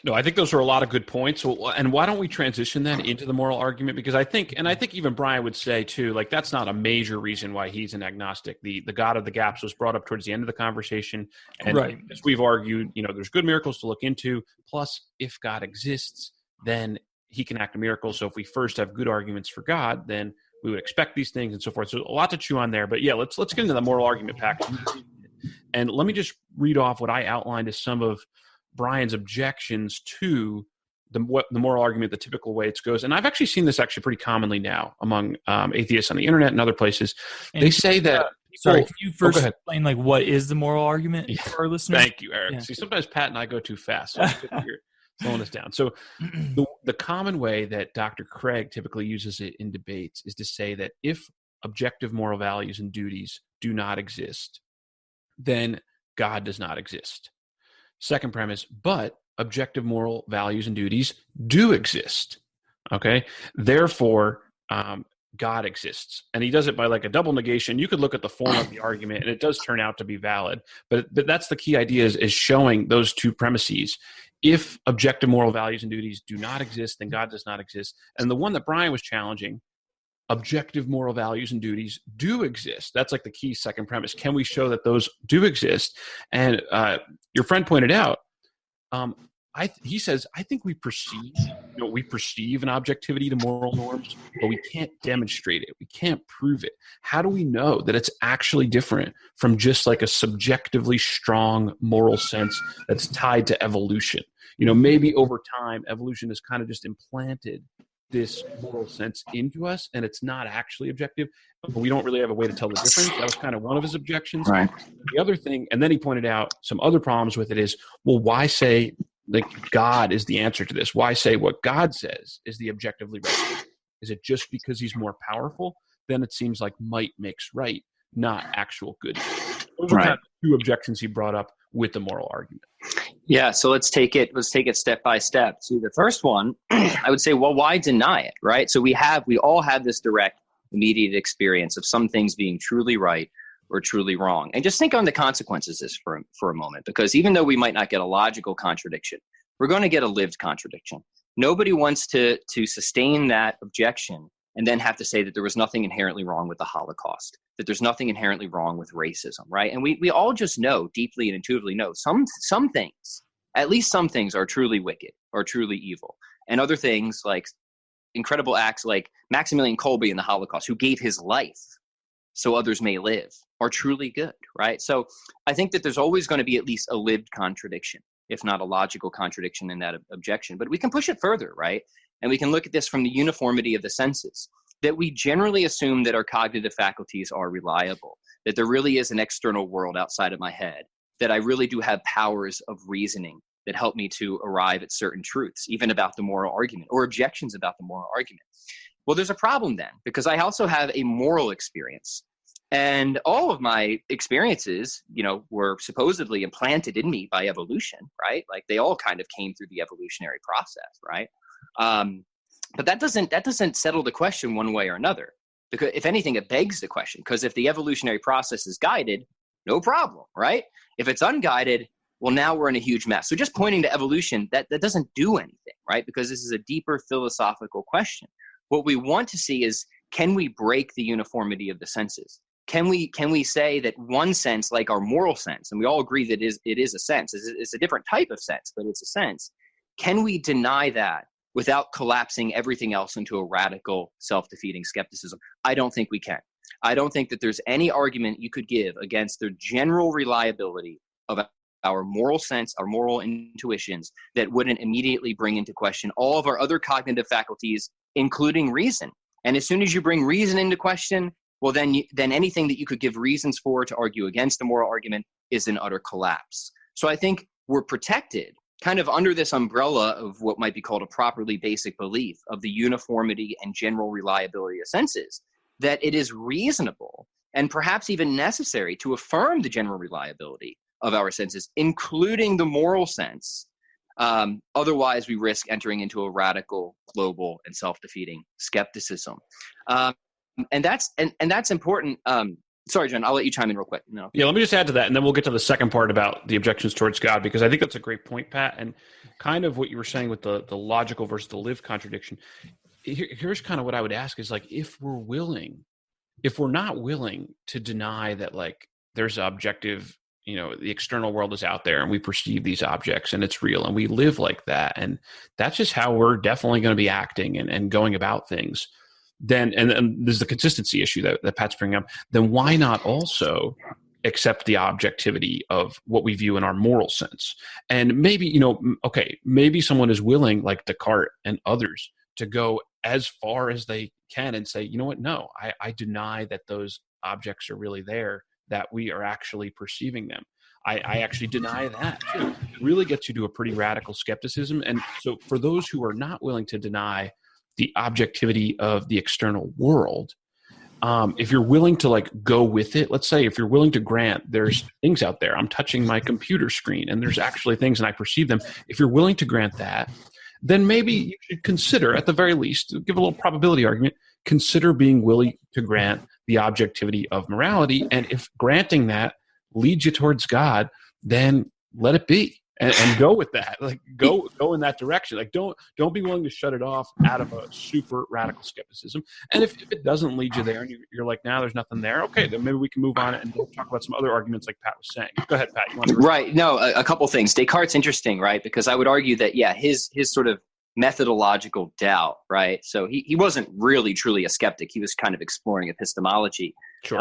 No, I think those are a lot of good points. So, and why don't we transition then into the moral argument? Because I think even Brian would say too, like that's not a major reason why he's an agnostic. The God of the gaps was brought up towards the end of the conversation. And as we've argued, there's good miracles to look into. Plus, if God exists, then he can act a miracle. So if we first have good arguments for God, then we would expect these things and so forth. So a lot to chew on there. But yeah, let's get into the moral argument package. And let me just read off what I outlined as some of Brian's objections to the moral argument, the typical way it goes. And I've actually seen this actually pretty commonly now among atheists on the internet and other places. And they say that sorry, can you first explain like what is the moral argument for our listeners? Thank you, Eric. See, sometimes Pat and I go too fast, so you're slowing us down. So the common way that Dr. Craig typically uses it in debates is to say that if objective moral values and duties do not exist, then God does not exist. Second premise, but objective moral values and duties do exist. Okay? Therefore, God exists. And he does it by like a double negation. You could look at the form of the argument and it does turn out to be valid. But that's the key idea is showing those two premises. If objective moral values and duties do not exist, then God does not exist. And the one that Brian was challenging, objective moral values and duties do exist. That's like the key second premise. Can we show that those do exist? And your friend pointed out, he says, I think we perceive an objectivity to moral norms, but we can't demonstrate it. We can't prove it. How do we know that it's actually different from just like a subjectively strong moral sense that's tied to evolution? Maybe over time, evolution has kind of just implanted this moral sense into us, and it's not actually objective, but we don't really have a way to tell the difference. That was kind of one of his objections. Right. The other thing, and then he pointed out some other problems with it is, well, why say like God is the answer to this? Why say what God says is the objectively right? Is it just because he's more powerful? Then it seems like might makes right, not actual goodness. Those are kind of two objections he brought up with the moral argument. Yeah, so let's take it step by step. So the first one, I would say, well, why deny it, right? So we all have this direct, immediate experience of some things being truly right or truly wrong. And just think on the consequences of this for a moment, because even though we might not get a logical contradiction, we're going to get a lived contradiction. Nobody wants to sustain that objection and then have to say that there was nothing inherently wrong with the Holocaust, that there's nothing inherently wrong with racism, right? And we all just know, deeply and intuitively know, some things, at least some things, are truly wicked or truly evil. And other things, like incredible acts like Maximilian Kolbe in the Holocaust, who gave his life so others may live, are truly good, right? So I think that there's always going to be at least a lived contradiction, if not a logical contradiction in that objection. But we can push it further, right? And we can look at this from the uniformity of the senses, that we generally assume that our cognitive faculties are reliable, that there really is an external world outside of my head, that I really do have powers of reasoning that help me to arrive at certain truths, even about the moral argument or objections about the moral argument. Well, there's a problem then, because I also have a moral experience. And all of my experiences, were supposedly implanted in me by evolution, right? Like they all kind of came through the evolutionary process, right? But that doesn't settle the question one way or another, because if anything, it begs the question. Because if the evolutionary process is guided, no problem, right? If it's unguided, well, now we're in a huge mess. So just pointing to evolution, that doesn't do anything, right? Because this is a deeper philosophical question. What we want to see is, can we break the uniformity of the senses? Can we say that one sense, like our moral sense, and we all agree that it is a sense, it's a different type of sense, but it's a sense. Can we deny that without collapsing everything else into a radical, self-defeating skepticism? I don't think we can. I don't think that there's any argument you could give against the general reliability of our moral sense, our moral intuitions, that wouldn't immediately bring into question all of our other cognitive faculties, including reason. And as soon as you bring reason into question, well, then anything that you could give reasons for to argue against the moral argument is an utter collapse. So I think we're protected kind of under this umbrella of what might be called a properly basic belief of the uniformity and general reliability of senses, that it is reasonable and perhaps even necessary to affirm the general reliability of our senses, including the moral sense. Otherwise, we risk entering into a radical, global, and self-defeating skepticism. And that's important. Sorry, John, I'll let you chime in real quick. No. Yeah, let me just add to that, and then we'll get to the second part about the objections towards God, because I think that's a great point, Pat, and kind of what you were saying with the logical versus the lived contradiction. Here's kind of what I would ask is, like, if we're not willing to deny that, like, there's objective, the external world is out there and we perceive these objects and it's real and we live like that, and that's just how we're definitely going to be acting and going about things, then, and there's the consistency issue that Pat's bringing up, then why not also accept the objectivity of what we view in our moral sense? And maybe, maybe someone is willing, like Descartes and others, to go as far as they can and say, you know what, no, I deny that those objects are really there, that we are actually perceiving them. I actually deny that too. It really gets you to a pretty radical skepticism. And so for those who are not willing to deny the objectivity of the external world, if you're willing to, like, go with it, let's say if you're willing to grant there's things out there, I'm touching my computer screen and there's actually things and I perceive them. If you're willing to grant that, then maybe you should consider, at the very least, give a little probability argument, consider being willing to grant the objectivity of morality. And if granting that leads you towards God, then let it be and go with that. Like, go in that direction. Like, don't be willing to shut it off out of a super radical skepticism. And if it doesn't lead you there and you're like, nah, there's nothing there, okay, then maybe we can move on and talk about some other arguments like Pat was saying. Go ahead, Pat. You want to Right. No, a couple things. Descartes' interesting, right? Because I would argue that, his sort of methodological doubt, right? So he wasn't really truly a skeptic. He was kind of exploring epistemology. Sure.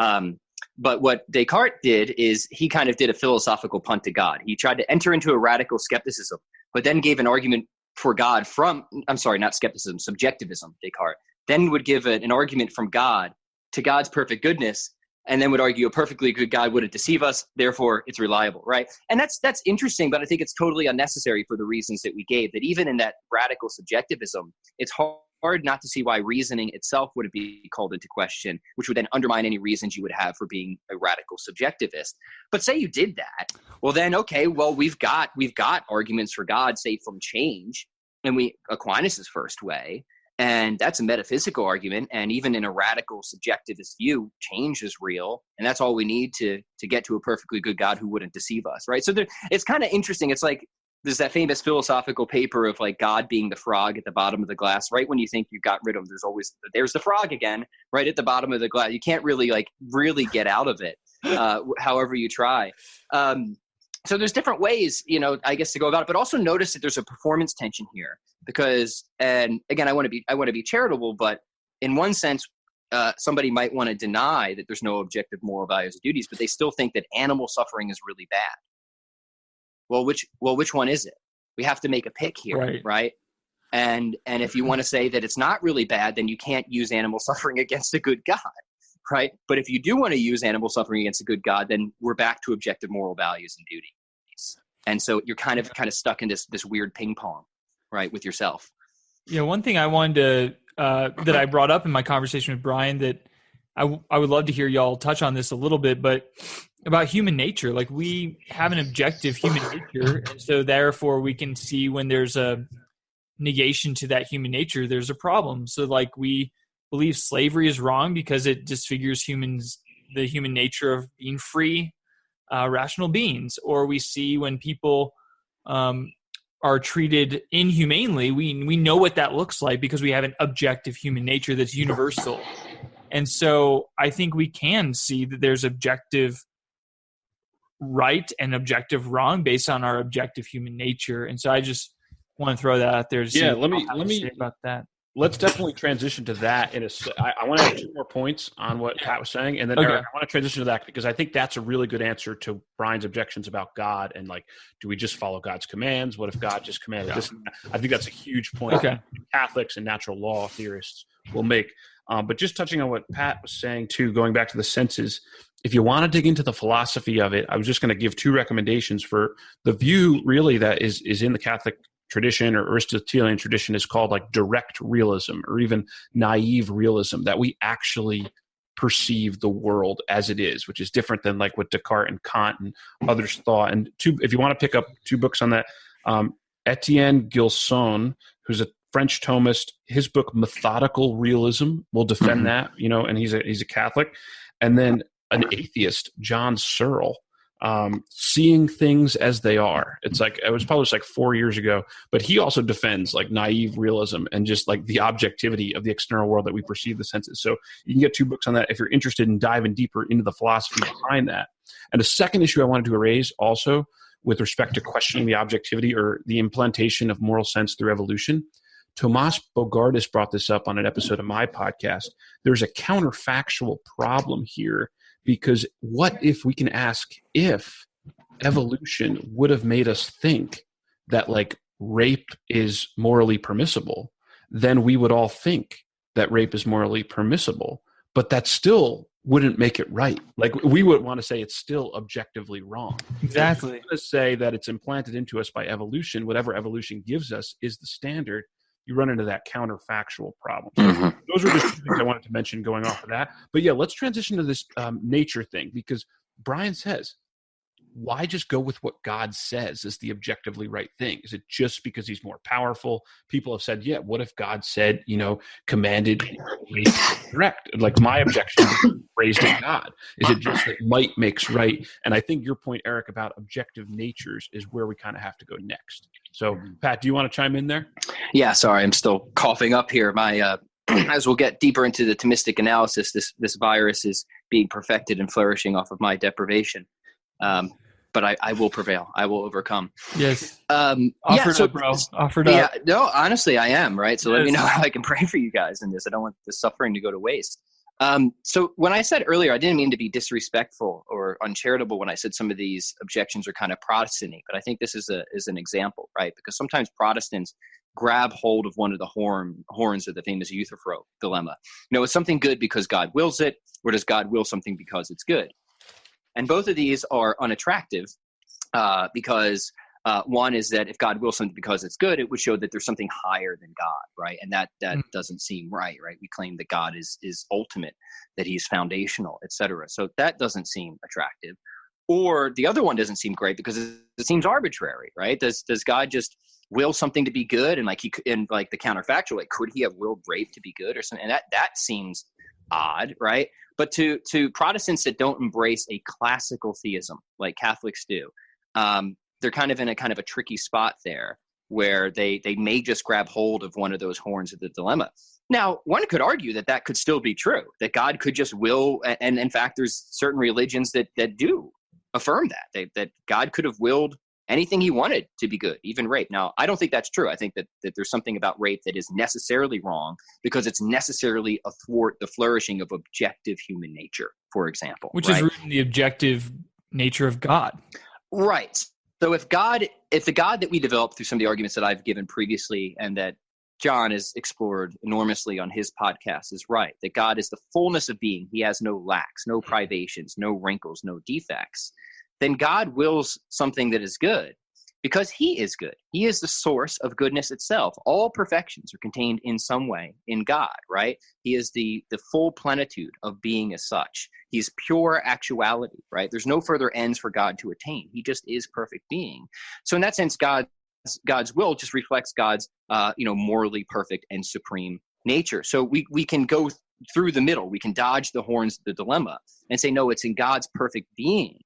But what Descartes did is he kind of did a philosophical punt to God. He tried to enter into a radical skepticism, but then gave an argument for God not skepticism, subjectivism, Descartes. Then would give an argument from God to God's perfect goodness, and then would argue a perfectly good God wouldn't deceive us, therefore it's reliable, right? And that's interesting, but I think it's totally unnecessary for the reasons that we gave, that even in that radical subjectivism, it's hard not to see why reasoning itself would be called into question, which would then undermine any reasons you would have for being a radical subjectivist. But say you did that, well then, okay, well we've got arguments for God, say from change, and Aquinas' first way, and that's a metaphysical argument. And even in a radical subjectivist view, change is real, and that's all we need to get to a perfectly good God who wouldn't deceive us, right? So it's kind of interesting. It's like there's that famous philosophical paper of like God being the frog at the bottom of the glass. Right when you think you've got rid of him, there's the frog again, right at the bottom of the glass. You can't really get out of it, however you try. So there's different ways, I guess, to go about it, but also notice that there's a performance tension here because, and again, I want to be charitable, but in one sense, somebody might want to deny that there's no objective moral values and duties, but they still think that animal suffering is really bad. Well, which one is it? We have to make a pick here, right? And if you want to say that it's not really bad, then you can't use animal suffering against a good God, right? But if you do want to use animal suffering against a good God, then we're back to objective moral values and duties. And so you're kind of stuck in this weird ping pong, right, with yourself. One thing I wanted to that I brought up in my conversation with Brian that I would love to hear y'all touch on this a little bit, but about human nature. Like, we have an objective human nature, and so therefore we can see when there's a negation to that human nature, there's a problem. So like, we believe slavery is wrong because it disfigures the human nature of being free, rational beings. Or we see when people are treated inhumanely, we know what that looks like because we have an objective human nature that's universal. And so I think we can see that there's objective right and objective wrong based on our objective human nature. And so I just want to throw that out there to see let me say about that. Let's definitely transition to that. I want to have 2 more points on what Pat was saying, and then Eric, I want to transition to that because I think that's a really good answer to Brian's objections about God and like, do we just follow God's commands? What if God just commanded this? I think that's a huge point that Catholics and natural law theorists will make. But just touching on what Pat was saying too, going back to the senses, if you want to dig into the philosophy of it, I was just going to give 2 recommendations for the view really that is in the Catholic tradition or Aristotelian tradition is called like direct realism or even naive realism, that we actually perceive the world as it is, which is different than like what Descartes and Kant and others thought. And if you want to pick up 2 books on that, Etienne Gilson, who's a French Thomist, his book Methodical Realism will defend that, and he's a Catholic. And then an atheist, John Searle, Seeing Things as They Are. It's like, it was published like 4 years ago, but he also defends like naive realism and just like the objectivity of the external world that we perceive the senses. So you can get 2 books on that if you're interested in diving deeper into the philosophy behind that. And the second issue I wanted to raise also with respect to questioning the objectivity or the implantation of moral sense through evolution, Tomas Bogardus brought this up on an episode of my podcast. There's a counterfactual problem here, because what if we can ask if evolution would have made us think that like rape is morally permissible, then we would all think that rape is morally permissible, but that still wouldn't make it right. Like, we would want to say it's still objectively wrong. Exactly. If we want to say that it's implanted into us by evolution, whatever evolution gives us is the standard, you run into that counterfactual problem. So those were just 2 things I wanted to mention going off of that. But yeah, let's transition to this nature thing, because Brian says, why just go with what God says is the objectively right thing? Is it just because he's more powerful? People have said, yeah, what if God said, commanded direct? Like, my objection is raised at God. Is it just that might makes right? And I think your point, Eric, about objective natures is where we kind of have to go next. So, Pat, do you want to chime in there? Yeah, sorry, I'm still coughing up here. My as we'll get deeper into the Thomistic analysis, this virus is being perfected and flourishing off of my deprivation. But I will prevail. I will overcome. Yes. Offered up, bro. Offered up. Yeah. No, honestly, I am, right? So let me know how I can pray for you guys in this. I don't want the suffering to go to waste. So when I said earlier, I didn't mean to be disrespectful or uncharitable when I said some of these objections are kind of Protestant-y, but I think this is an example, right? Because sometimes Protestants grab hold of one of the horns of the famous Euthyphro dilemma. Is something good because God wills it, or does God will something because it's good? And both of these are unattractive because one is that if God wills something because it's good, it would show that there's something higher than God, right? And that doesn't seem right? We claim that God is ultimate, that he's foundational, etc. So that doesn't seem attractive. Or the other one doesn't seem great because it seems arbitrary, right? Does God just will something to be good? And like the counterfactual, like, could he have willed rape to be good or something? And that seems odd, right? But to Protestants that don't embrace a classical theism like Catholics do, they're kind of in a kind of a tricky spot there, where they may just grab hold of one of those horns of the dilemma. Now, one could argue that that could still be true, that God could just will, and in fact, there's certain religions that do affirm that God could have willed anything he wanted to be good, even rape. Now, I don't think that's true. I think that there's something about rape that is necessarily wrong because it's necessarily athwart the flourishing of objective human nature, for example. Which is rooted in the objective nature of God. Right. So if the God that we developed through some of the arguments that I've given previously and that John has explored enormously on his podcast is right, that God is the fullness of being, he has no lacks, no privations, no wrinkles, no defects, then God wills something that is good because he is good. He is the source of goodness itself. All perfections are contained in some way in God, right? He is the full plenitude of being as such. He's pure actuality, right? There's no further ends for God to attain. He just is perfect being. So in that sense, God's will just reflects God's morally perfect and supreme nature. So we can go through the middle. We can dodge the horns of the dilemma and say, no, it's in God's perfect being,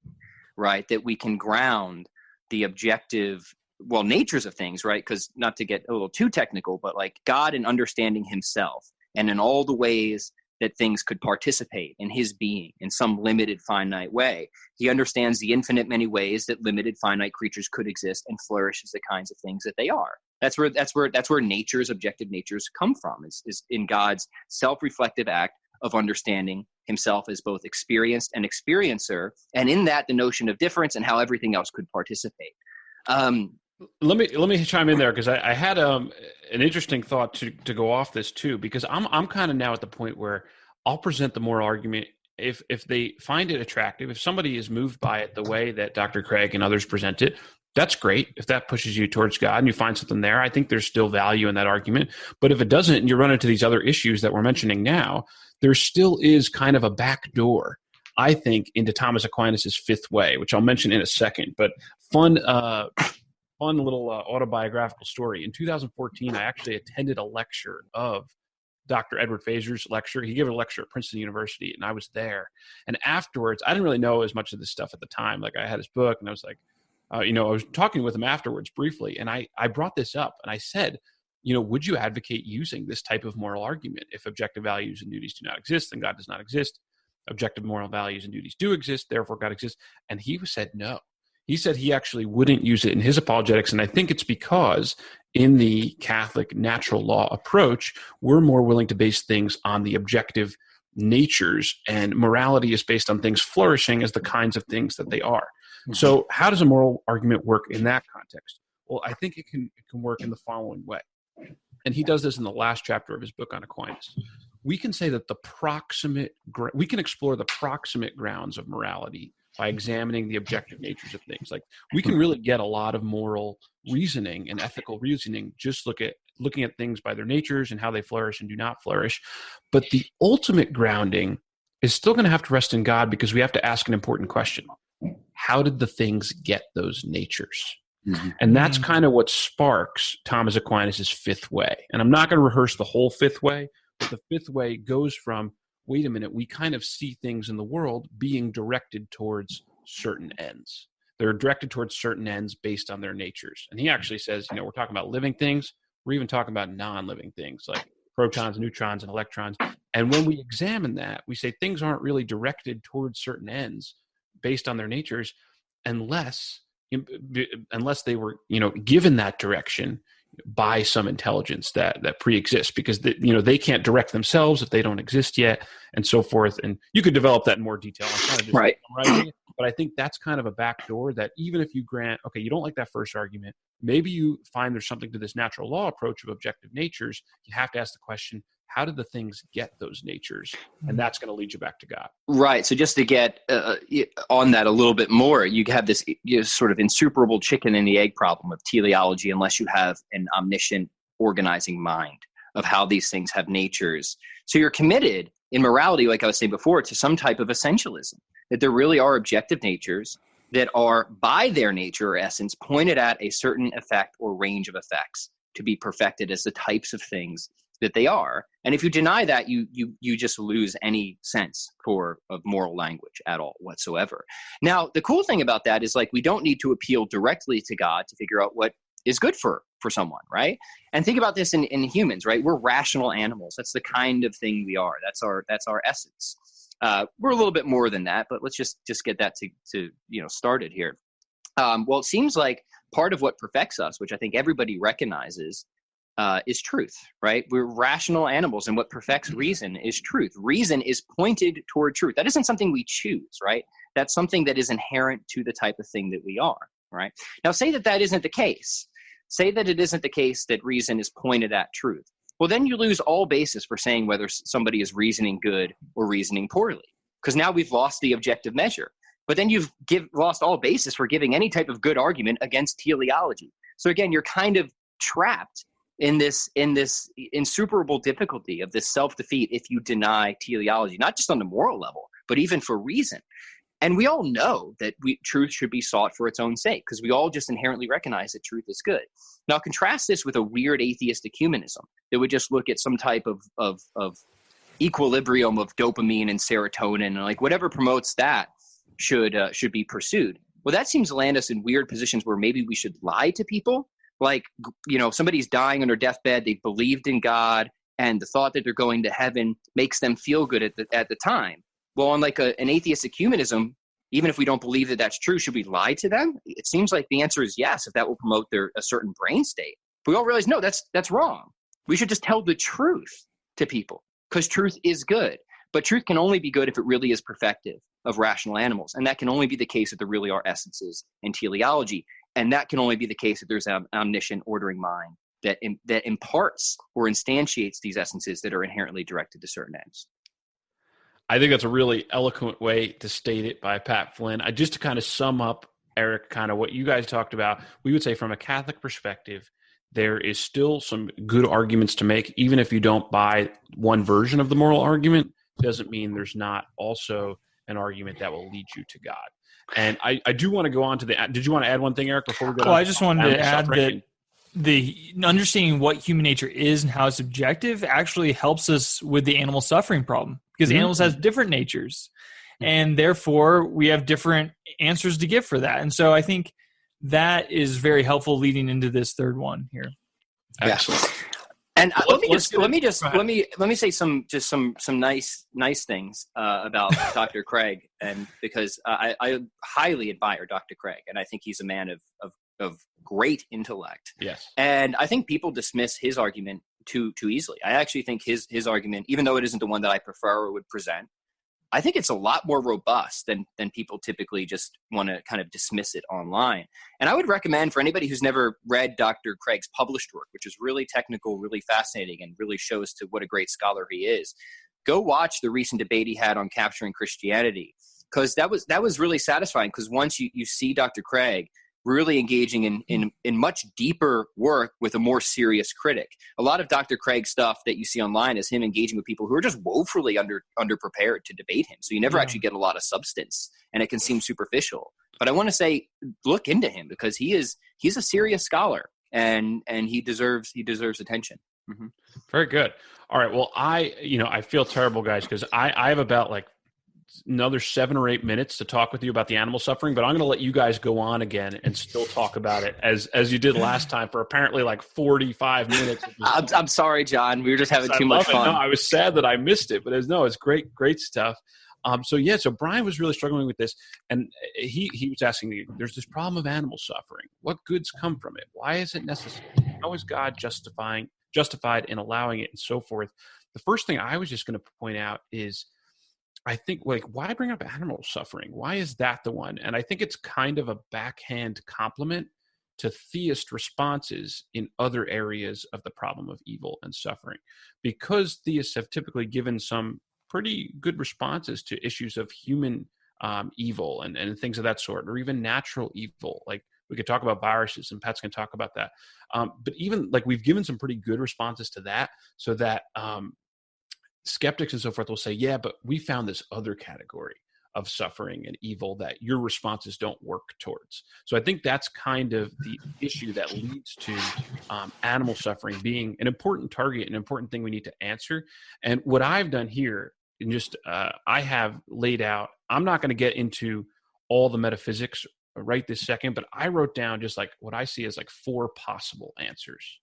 right, that we can ground the objective, natures of things, right? Because not to get a little too technical, but like God in understanding himself and in all the ways that things could participate in his being in some limited finite way. He understands the infinite many ways that limited finite creatures could exist and flourish as the kinds of things that they are. That's where nature's objective natures come from, is in God's self-reflective act of understanding himself as both experienced and experiencer, and in that the notion of difference and how everything else could participate. Let me chime in there because I had an interesting thought to go off this too, because I'm kind of now at the point where I'll present the moral argument if they find it attractive, if somebody is moved by it the way that Dr. Craig and others present it. That's great. If that pushes you towards God and you find something there, I think there's still value in that argument. But if it doesn't, and you run into these other issues that we're mentioning now, there still is kind of a back door, I think, into Thomas Aquinas' fifth way, which I'll mention in a second. But fun little autobiographical story. In 2014, I actually attended a lecture of Dr. Edward Fazer's lecture. He gave a lecture at Princeton University, and I was there. And afterwards, I didn't really know as much of this stuff at the time. Like, I had his book, and I was like, I was talking with him afterwards briefly, and I brought this up, and I said, would you advocate using this type of moral argument? If objective values and duties do not exist, then God does not exist. Objective moral values and duties do exist, therefore God exists. And he said no. He said he actually wouldn't use it in his apologetics, and I think it's because in the Catholic natural law approach, we're more willing to base things on the objective natures, and morality is based on things flourishing as the kinds of things that they are. So how does a moral argument work in that context? Well, I think it can work in the following way. And he does this in the last chapter of his book on Aquinas. We can say that we can explore the proximate grounds of morality by examining the objective natures of things. Like, we can really get a lot of moral reasoning and ethical reasoning just looking at things by their natures and how they flourish and do not flourish. But the ultimate grounding is still going to have to rest in God, because we have to ask an important question. How did the things get those natures? Mm-hmm. And that's kind of what sparks Thomas Aquinas' fifth way. And I'm not going to rehearse the whole fifth way, but the fifth way goes from, wait a minute, we kind of see things in the world being directed towards certain ends. They're directed towards certain ends based on their natures. And he actually says, we're talking about living things. We're even talking about non-living things like protons, neutrons, and electrons. And when we examine that, we say things aren't really directed towards certain ends based on their natures unless they were, given that direction by some intelligence that pre-exists, because they can't direct themselves if they don't exist yet, and so forth. And you could develop that in more detail. I'm kind of just summarizing it, but I think that's kind of a backdoor that even if you grant, okay, you don't like that first argument, maybe you find there's something to this natural law approach of objective natures. You have to ask the question, how did the things get those natures? And that's going to lead you back to God. Right. So just to get on that a little bit more, you have this sort of insuperable chicken and the egg problem of teleology, unless you have an omniscient organizing mind of how these things have natures. So you're committed in morality, like I was saying before, to some type of essentialism, that there really are objective natures that are by their nature or essence pointed at a certain effect or range of effects to be perfected as the types of things that they are. And if you deny that, you just lose any sense of moral language at all whatsoever. Now, the cool thing about that is, like, we don't need to appeal directly to God to figure out what is good for someone, right? And think about this in humans, right? We're rational animals. That's the kind of thing we are. That's our essence. We're a little bit more than that, but let's just get that to started here. Well, it seems like part of what perfects us, which I think everybody recognizes, is truth, right? We're rational animals, and what perfects reason is truth. Reason is pointed toward truth. That isn't something we choose, right? That's something that is inherent to the type of thing that we are, right? Now, say that isn't the case. Say that it isn't the case that reason is pointed at truth. Well, then you lose all basis for saying whether somebody is reasoning good or reasoning poorly, because now we've lost the objective measure. But then you've lost all basis for giving any type of good argument against teleology. So again, you're kind of trapped in this insuperable difficulty of this self-defeat if you deny teleology, not just on the moral level, but even for reason. And we all know that truth should be sought for its own sake, because we all just inherently recognize that truth is good. Now, contrast this with a weird atheistic humanism that would just look at some type of equilibrium of dopamine and serotonin, and like whatever promotes that should be pursued. Well, that seems to land us in weird positions where maybe we should lie to people. Like, somebody's dying on their deathbed, they believed in God, and the thought that they're going to heaven makes them feel good at the time. Well, on like an atheistic humanism, even if we don't believe that that's true, should we lie to them? It seems like the answer is yes, if that will promote a certain brain state. But we all realize, no, that's wrong. We should just tell the truth to people, because truth is good. But truth can only be good if it really is perfective of rational animals. And that can only be the case if there really are essences in teleology. And that can only be the case if there's an omniscient ordering mind that imparts or instantiates these essences that are inherently directed to certain ends. I think that's a really eloquent way to state it by Pat Flynn. Just to kind of sum up, Eric, kind of what you guys talked about, we would say from a Catholic perspective, there is still some good arguments to make. Even if you don't buy one version of the moral argument, doesn't mean there's not also an argument that will lead you to God. And I do want to go on to did you want to add one thing, Eric, before we go on? I just wanted to add that the understanding what human nature is and how it's objective actually helps us with the animal suffering problem, because animals have different natures, and therefore we have different answers to give for that. And so I think that is very helpful leading into this third one here. Excellent. And let me say some nice things about Dr. Craig, and because I highly admire Dr. Craig, and I think he's a man of great intellect. Yes. And I think people dismiss his argument too easily. I actually think his argument, even though it isn't the one that I prefer or would present, I think it's a lot more robust than people typically just want to kind of dismiss it online. And I would recommend for anybody who's never read Dr. Craig's published work, which is really technical, really fascinating, and really shows to what a great scholar he is, go watch the recent debate he had on capturing Christianity, because that was really satisfying, because once you see Dr. Craig really engaging in much deeper work with a more serious critic. A lot of Dr. Craig's stuff that you see online is him engaging with people who are just woefully underprepared to debate him. So you never actually get a lot of substance, and it can seem superficial. But I want to say, look into him, because he's a serious scholar, and he deserves attention. Mm-hmm. Very good. All right. Well, I feel terrible, guys, because I have about like another 7 or 8 minutes to talk with you about the animal suffering, but I'm going to let you guys go on again and still talk about it as you did last time for apparently like 45 minutes. I'm sorry, John. We were just having too much fun. No, I was sad that I missed it, but it's great stuff. So Brian was really struggling with this, and he was asking me, there's this problem of animal suffering. What goods come from it? Why is it necessary? How is God justified in allowing it, and so forth? The first thing I was just going to point out is, I think, like, why bring up animal suffering? Why is that the one? And I think it's kind of a backhand compliment to theist responses in other areas of the problem of evil and suffering, because theists have typically given some pretty good responses to issues of human evil and things of that sort, or even natural evil. Like, we could talk about viruses, and Pat's going to talk about that. But even like, we've given some pretty good responses to that, so that skeptics and so forth will say, yeah, but we found this other category of suffering and evil that your responses don't work towards. So I think that's kind of the issue that leads to animal suffering being an important target, an important thing we need to answer. And what I've done here, and just I have laid out, I'm not going to get into all the metaphysics right this second, but I wrote down just like what I see as like 4 possible answers.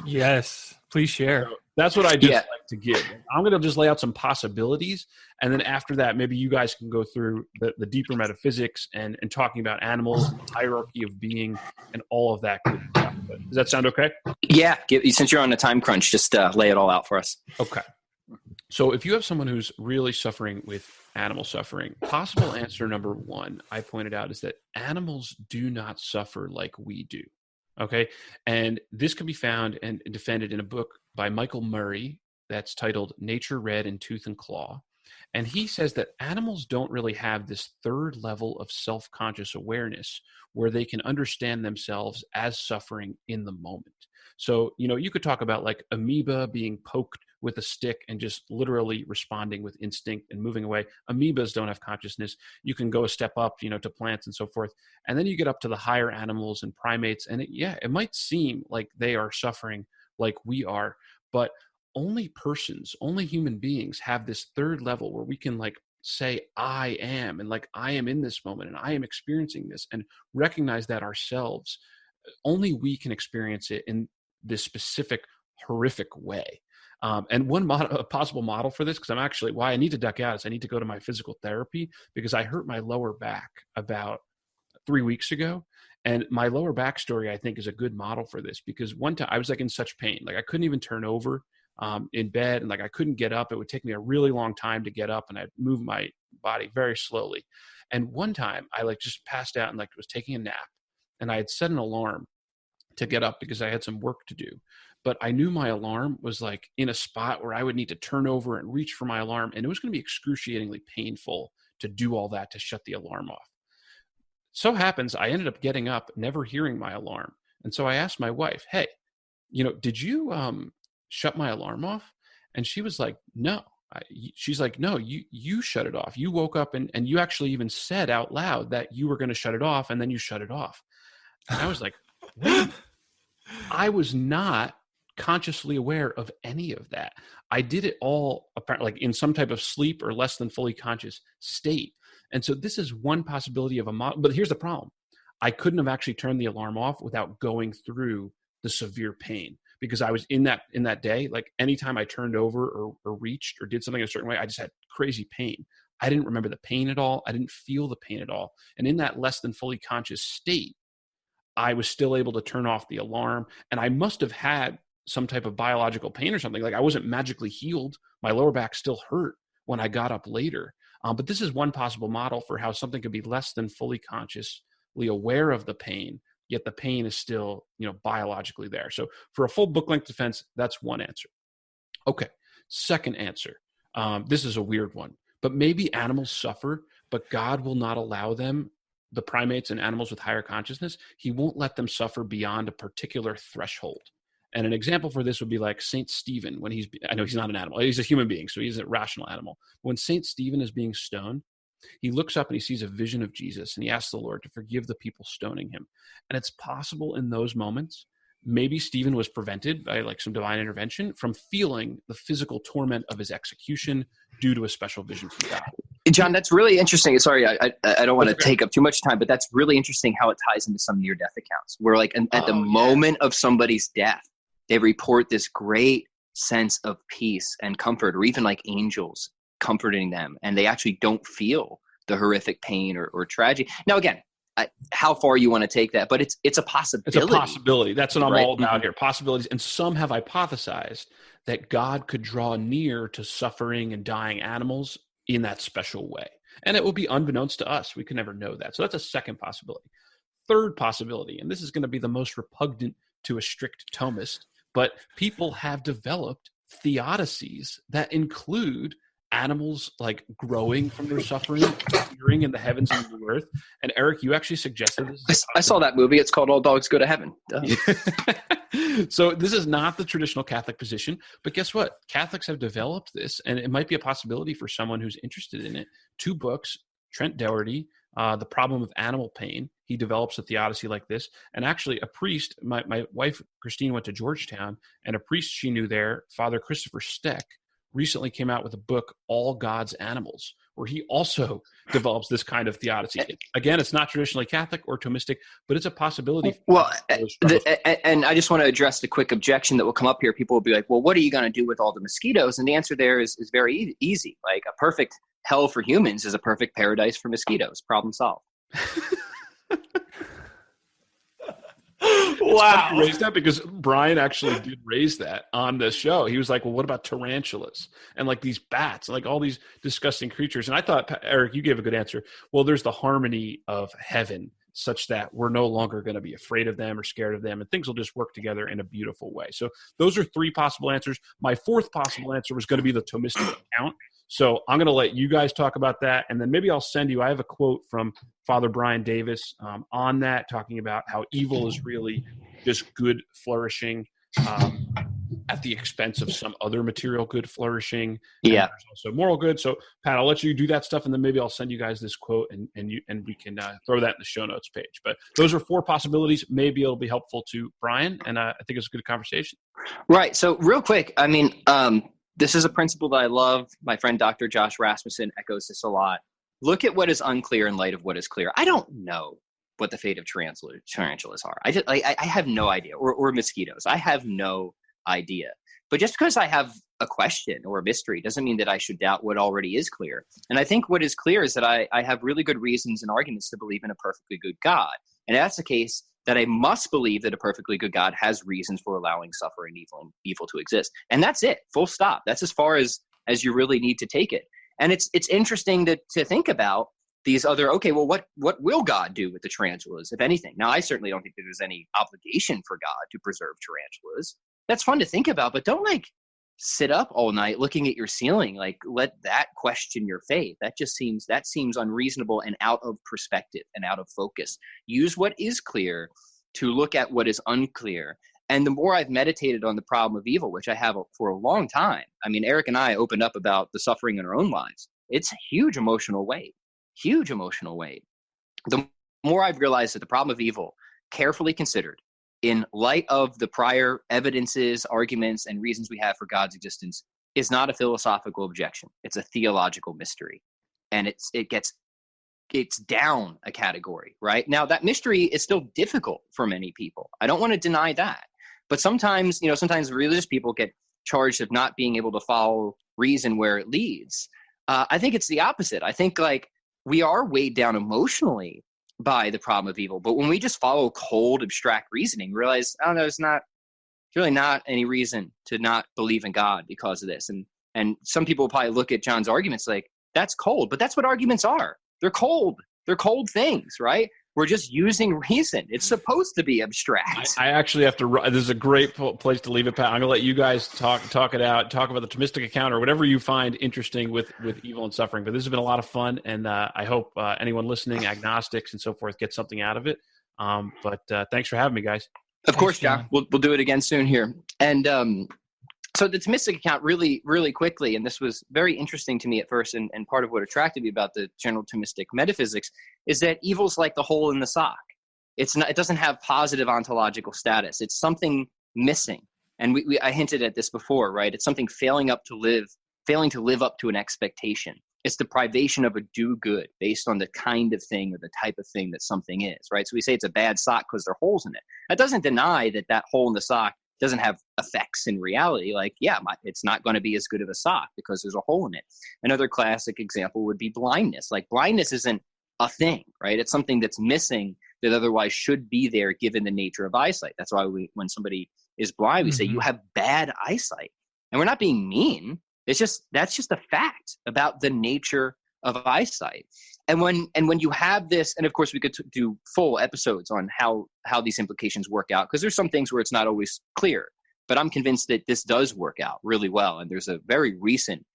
Yes, please share. So that's what I just like to give. I'm going to just lay out some possibilities, and then after that, maybe you guys can go through the deeper metaphysics and talking about animals, and the hierarchy of being, and all of that good stuff. But does that sound okay? Yeah, since you're on a time crunch, just lay it all out for us. Okay. So if you have someone who's really suffering with animal suffering, possible answer number 1 I pointed out is that animals do not suffer like we do. Okay. And this can be found and defended in a book by Michael Murray that's titled Nature Red in Tooth and Claw. And he says that animals don't really have this third level of self-conscious awareness where they can understand themselves as suffering in the moment. So, you could talk about like amoeba being poked with a stick and just literally responding with instinct and moving away. Amoebas don't have consciousness. You can go a step up, to plants and so forth. And then you get up to the higher animals and primates. And it might seem like they are suffering like we are, but only human beings have this third level where we can like say, I am, and like, I am in this moment and I am experiencing this, and recognize that ourselves. Only we can experience it in this specific horrific way. And one a possible model for this, because why I need to duck out is I need to go to my physical therapy because I hurt my lower back about 3 weeks ago. And my lower back story, I think, is a good model for this, because one time I was like in such pain, like I couldn't even turn over in bed, and like I couldn't get up. It would take me a really long time to get up, and I'd move my body very slowly. And one time I like just passed out and like was taking a nap, and I had set an alarm to get up because I had some work to do. But I knew my alarm was like in a spot where I would need to turn over and reach for my alarm. And it was going to be excruciatingly painful to do all that to shut the alarm off. So happens I ended up getting up, never hearing my alarm. And so I asked my wife, hey, did you shut my alarm off? And she was like, no. She's like, no, you shut it off. You woke up and you actually even said out loud that you were going to shut it off, and then you shut it off. And I was like, what? I was not consciously aware of any of that. I did it all apparently like in some type of sleep or less than fully conscious state. And so this is one possibility of a model, but here's the problem. I couldn't have actually turned the alarm off without going through the severe pain, because I was in that day, like anytime I turned over or reached or did something a certain way, I just had crazy pain. I didn't remember the pain at all. I didn't feel the pain at all. And in that less than fully conscious state, I was still able to turn off the alarm, and I must have had some type of biological pain or something. Like I wasn't magically healed. My lower back still hurt when I got up later. But this is one possible model for how something could be less than fully consciously aware of the pain, yet the pain is still, biologically there. So for a full book length defense, that's one answer. Okay. Second answer. This is a weird one, but maybe animals suffer, but God will not allow them, the primates and animals with higher consciousness, he won't let them suffer beyond a particular threshold. And an example for this would be like St. Stephen, when I know he's not an animal, he's a human being, so he's a rational animal. When St. Stephen is being stoned, he looks up and he sees a vision of Jesus, and he asks the Lord to forgive the people stoning him. And it's possible in those moments, maybe Stephen was prevented by like some divine intervention from feeling the physical torment of his execution due to a special vision from God. John, that's really interesting. Sorry, I don't want to take up too much time, but that's really interesting how it ties into some near-death accounts where like at the moment of somebody's death, they report this great sense of peace and comfort, or even like angels comforting them, and they actually don't feel the horrific pain or tragedy. Now, again, how far you want to take that, but it's a possibility. It's a possibility. That's what I'm all about here. Possibilities. And some have hypothesized that God could draw near to suffering and dying animals in that special way. And it will be unbeknownst to us. We can never know that. So that's a second possibility. Third possibility, and this is going to be the most repugnant to a strict Thomist, but people have developed theodicies that include animals like growing from their suffering, appearing in the heavens and the earth. And Eric, you actually suggested this. I saw that movie. It's called All Dogs Go to Heaven. So this is not the traditional Catholic position, but guess what? Catholics have developed this, and it might be a possibility for someone who's interested in it. 2 books Trent Doherty, The Problem of Animal Pain. He develops a theodicy like this. And actually a priest, my wife, Christine, went to Georgetown, and a priest she knew there, Father Christopher Steck, recently came out with a book, All God's Animals, where he also develops this kind of theodicy. Again, it's not traditionally Catholic or Thomistic, but it's a possibility. Well, and I just want to address the quick objection that will come up here. People will be like, well, what are you going to do with all the mosquitoes? And the answer there is very easy. Like, a perfect hell for humans is a perfect paradise for mosquitoes. Problem solved. Wow. You raised that because Brian actually did raise that on this show. He was like, well, what about tarantulas and like these bats, like all these disgusting creatures? And I thought, Eric, you gave a good answer. Well, there's the harmony of heaven such that we're no longer going to be afraid of them or scared of them, and things will just work together in a beautiful way. So those are three possible answers. My fourth possible answer was going to be the Thomistic account. So I'm going to let you guys talk about that, and then maybe I'll send you – I have a quote from Father Brian Davis on that, talking about how evil is really just good flourishing at the expense of some other material good flourishing. Yeah. There's also moral good. So, Pat, I'll let you do that stuff, and then maybe I'll send you guys this quote, and we can throw that in the show notes page. But those are four possibilities. Maybe it'll be helpful to Brian, and I think it's a good conversation. Right. So real quick, I mean this is a principle that I love. My friend Dr. Josh Rasmussen echoes this a lot. Look at what is unclear in light of what is clear. I don't know what the fate of tarantulas are. I have no idea. Or mosquitoes. I have no idea. But just because I have a question or a mystery doesn't mean that I should doubt what already is clear. And I think what is clear is that I have really good reasons and arguments to believe in a perfectly good God. And that's the case, that I must believe that a perfectly good God has reasons for allowing suffering and evil to exist. And that's it, full stop. That's as far as you really need to take it. And it's interesting to think about these other, okay, well, what will God do with the tarantulas, if anything? Now, I certainly don't think that there's any obligation for God to preserve tarantulas. That's fun to think about, but don't sit up all night looking at your ceiling. Let that question your faith. That seems unreasonable and out of perspective and out of focus. Use what is clear to look at what is unclear. And the more I've meditated on the problem of evil, which I have for a long time, I mean, Eric and I opened up about the suffering in our own lives. It's a huge emotional weight. The more I've realized that the problem of evil, carefully considered, in light of the prior evidences, arguments, and reasons we have for God's existence, is not a philosophical objection. It's a theological mystery. And it's down a category, right? Now, that mystery is still difficult for many people. I don't want to deny that. But sometimes religious people get charged of not being able to follow reason where it leads. I think it's the opposite. I think we are weighed down emotionally by the problem of evil. But when we just follow cold, abstract reasoning, realize, oh, no, there's really not any reason to not believe in God because of this. And some people will probably look at John's arguments like, that's cold, but that's what arguments are. They're cold. They're cold things, right? We're just using reason. It's supposed to be abstract. I actually have to – this is a great place to leave it, Pat. I'm going to let you guys talk it out, talk about the Thomistic account or whatever you find interesting with evil and suffering. But this has been a lot of fun, and I hope anyone listening, agnostics and so forth, gets something out of it. But thanks for having me, guys. Of course, John. We'll do it again soon here. And so the Thomistic account really, really quickly, and this was very interesting to me at first, and part of what attracted me about the general Thomistic metaphysics is that evil's like the hole in the sock. It doesn't have positive ontological status. It's something missing. And I hinted at this before, right? It's something failing to live up to an expectation. It's the privation of a do good based on the kind of thing or the type of thing that something is, right? So we say it's a bad sock because there are holes in it. That doesn't deny that hole in the sock doesn't have effects in reality. It's not going to be as good of a sock because there's a hole in it. Another classic example would be blindness. Blindness isn't a thing, right? It's something that's missing that otherwise should be there given the nature of eyesight. That's why when somebody is blind, we say you have bad eyesight. And we're not being mean. That's just a fact about the nature of eyesight. And when you have this, and of course we could do full episodes on how these implications work out, because there's some things where it's not always clear, but I'm convinced that this does work out really well. And there's a very recent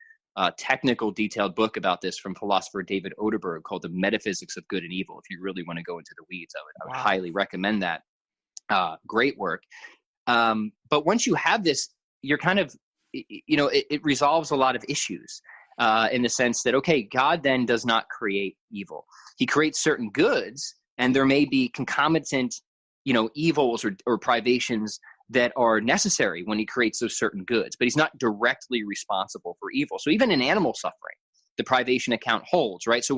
technical detailed book about this from philosopher David Oderberg called The Metaphysics of Good and Evil. If you really want to go into the weeds, I would highly recommend that. Great work. But once you have this, you're kind of, it resolves a lot of issues. in the sense that, okay, God then does not create evil. He creates certain goods, and there may be concomitant, evils or privations that are necessary when he creates those certain goods, but he's not directly responsible for evil. So even in animal suffering, the privation account holds, right? So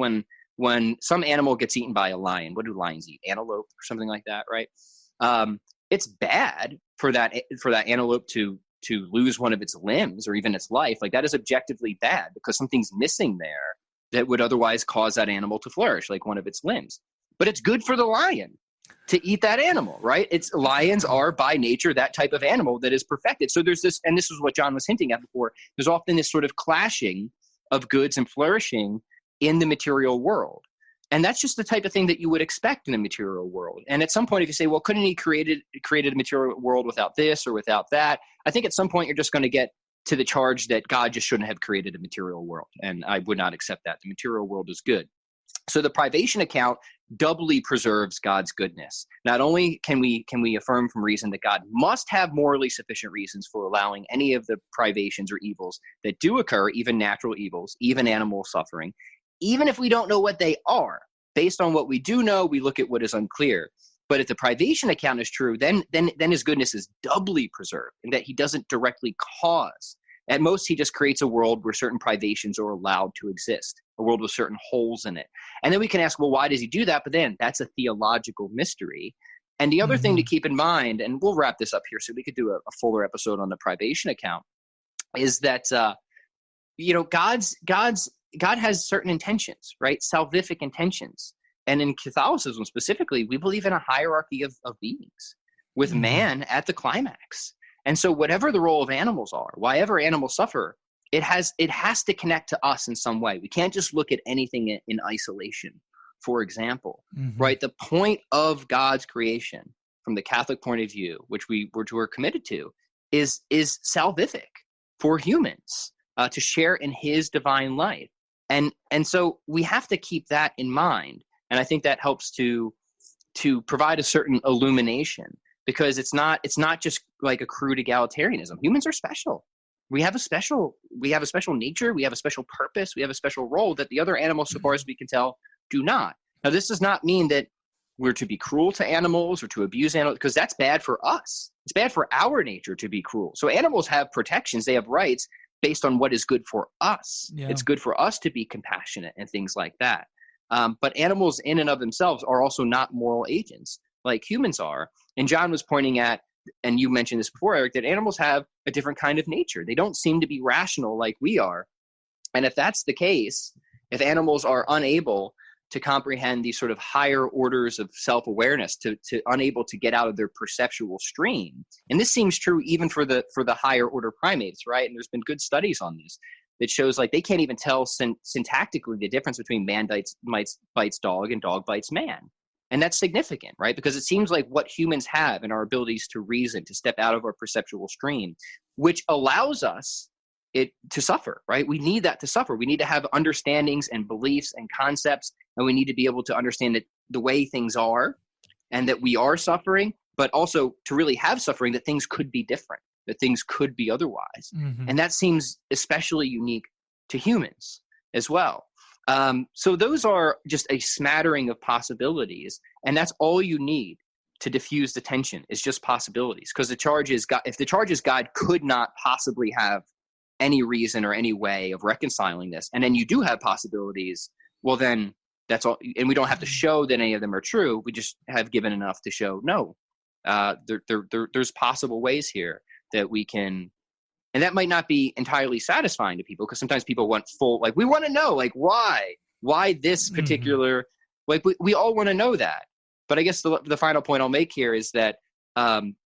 when some animal gets eaten by a lion, what do lions eat? Antelope or something like that, right? It's bad for that antelope to lose one of its limbs or even its life. Like, that is objectively bad because something's missing there that would otherwise cause that animal to flourish, like one of its limbs. But it's good for the lion to eat that animal, right? Lions are by nature that type of animal that is perfected. So there's this, and this is what John was hinting at before, there's often this sort of clashing of goods and flourishing in the material world. And that's just the type of thing that you would expect in the material world. And at some point, if you say, well, couldn't he created a material world without this or without that? I think at some point you're just going to get to the charge that God just shouldn't have created a material world. And I would not accept that. The material world is good. So the privation account doubly preserves God's goodness. Not only can we affirm from reason that God must have morally sufficient reasons for allowing any of the privations or evils that do occur, even natural evils, even animal suffering, even if we don't know what they are. Based on what we do know, we look at what is unclear. But if the privation account is true, then his goodness is doubly preserved, in that he doesn't directly cause. At most, he just creates a world where certain privations are allowed to exist, a world with certain holes in it. And then we can ask, well, why does he do that? But then that's a theological mystery. And the other thing to keep in mind, and we'll wrap this up here so we could do a fuller episode on the privation account, is that God has certain intentions, right? Salvific intentions. And in Catholicism specifically, we believe in a hierarchy of beings with man at the climax. And so whatever the role of animals are, why-ever animals suffer, it has to connect to us in some way. We can't just look at anything in isolation, for example, right? The point of God's creation from the Catholic point of view, which we're committed to, is salvific for humans to share in his divine life. And so we have to keep that in mind. And I think that helps to provide a certain illumination, because it's not just like a crude egalitarianism. Humans are special. We have a special nature. We have a special purpose. We have a special role that the other animals, so far as we can tell, do not. Now, this does not mean that we're to be cruel to animals or to abuse animals, because that's bad for us. It's bad for our nature to be cruel. So animals have protections. They have rights based on what is good for us. Yeah. It's good for us to be compassionate and things like that. But animals in and of themselves are also not moral agents like humans are. And John was pointing at, and you mentioned this before, Eric, that animals have a different kind of nature. They don't seem to be rational like we are. And if that's the case, if animals are unable to comprehend these sort of higher orders of self-awareness, to unable to get out of their perceptual stream, and this seems true even for the higher order primates, right? And there's been good studies on this that shows like they can't even tell syntactically the difference between man bites dog and dog bites man. And that's significant, right? Because it seems like what humans have in our abilities to reason, to step out of our perceptual stream, which allows us to suffer, right? We need that to suffer. We need to have understandings and beliefs and concepts, and we need to be able to understand that the way things are and that we are suffering, but also to really have suffering, that things could be different, that things could be otherwise. And that seems especially unique to humans as well. So those are just a smattering of possibilities, and that's all you need to diffuse the tension, is just possibilities. Because the charge is God, if the charge is God could not possibly have any reason or any way of reconciling this, and then you do have possibilities, well then that's all, and we don't have to show that any of them are true. We just have given enough to show no, there's possible ways here that we can. And that might not be entirely satisfying to people, because sometimes people want full, like, we want to know, like, why this particular, like, we all want to know that. But I guess the final point I'll make here is that,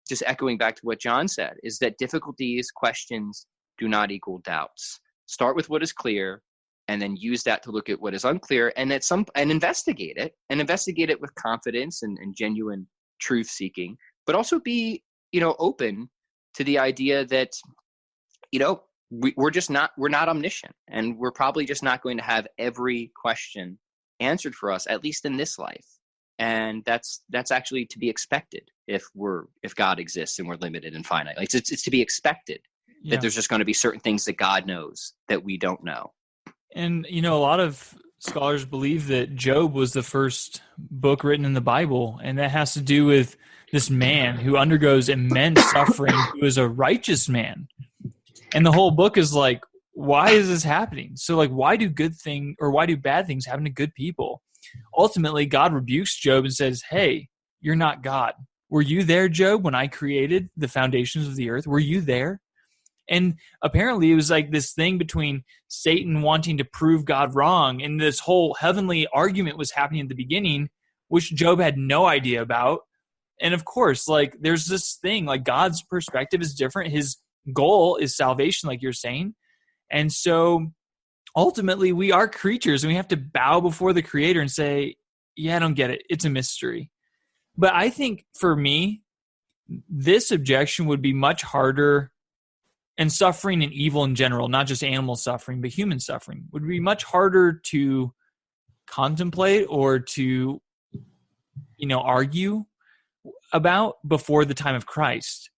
just echoing back to what John said, is that difficulties, questions do not equal doubts. Start with what is clear, and then use that to look at what is unclear, and investigate it with confidence and genuine truth seeking, but also be, open to the idea that, we're not omniscient, and we're probably just not going to have every question answered for us, at least in this life. And that's actually to be expected if God exists and we're limited and finite. Like it's to be expected that there's just going to be certain things that God knows that we don't know. And, a lot of scholars believe that Job was the first book written in the Bible, and that has to do with this man who undergoes immense suffering, who is a righteous man. And the whole book is like, why is this happening? So, like, why do bad things happen to good people? Ultimately, God rebukes Job and says, hey, you're not God. Were you there, Job, when I created the foundations of the earth? Were you there? And apparently it was like this thing between Satan wanting to prove God wrong, and this whole heavenly argument was happening at the beginning, which Job had no idea about. And of course, like, there's this thing, like, God's perspective is different. His goal is salvation, like you're saying. And so ultimately we are creatures, and we have to bow before the Creator and say, yeah, I don't get it. It's a mystery. But I think for me, this objection would be much harder, and suffering and evil in general, not just animal suffering, but human suffering, would be much harder to contemplate or to, argue about before the time of Christ.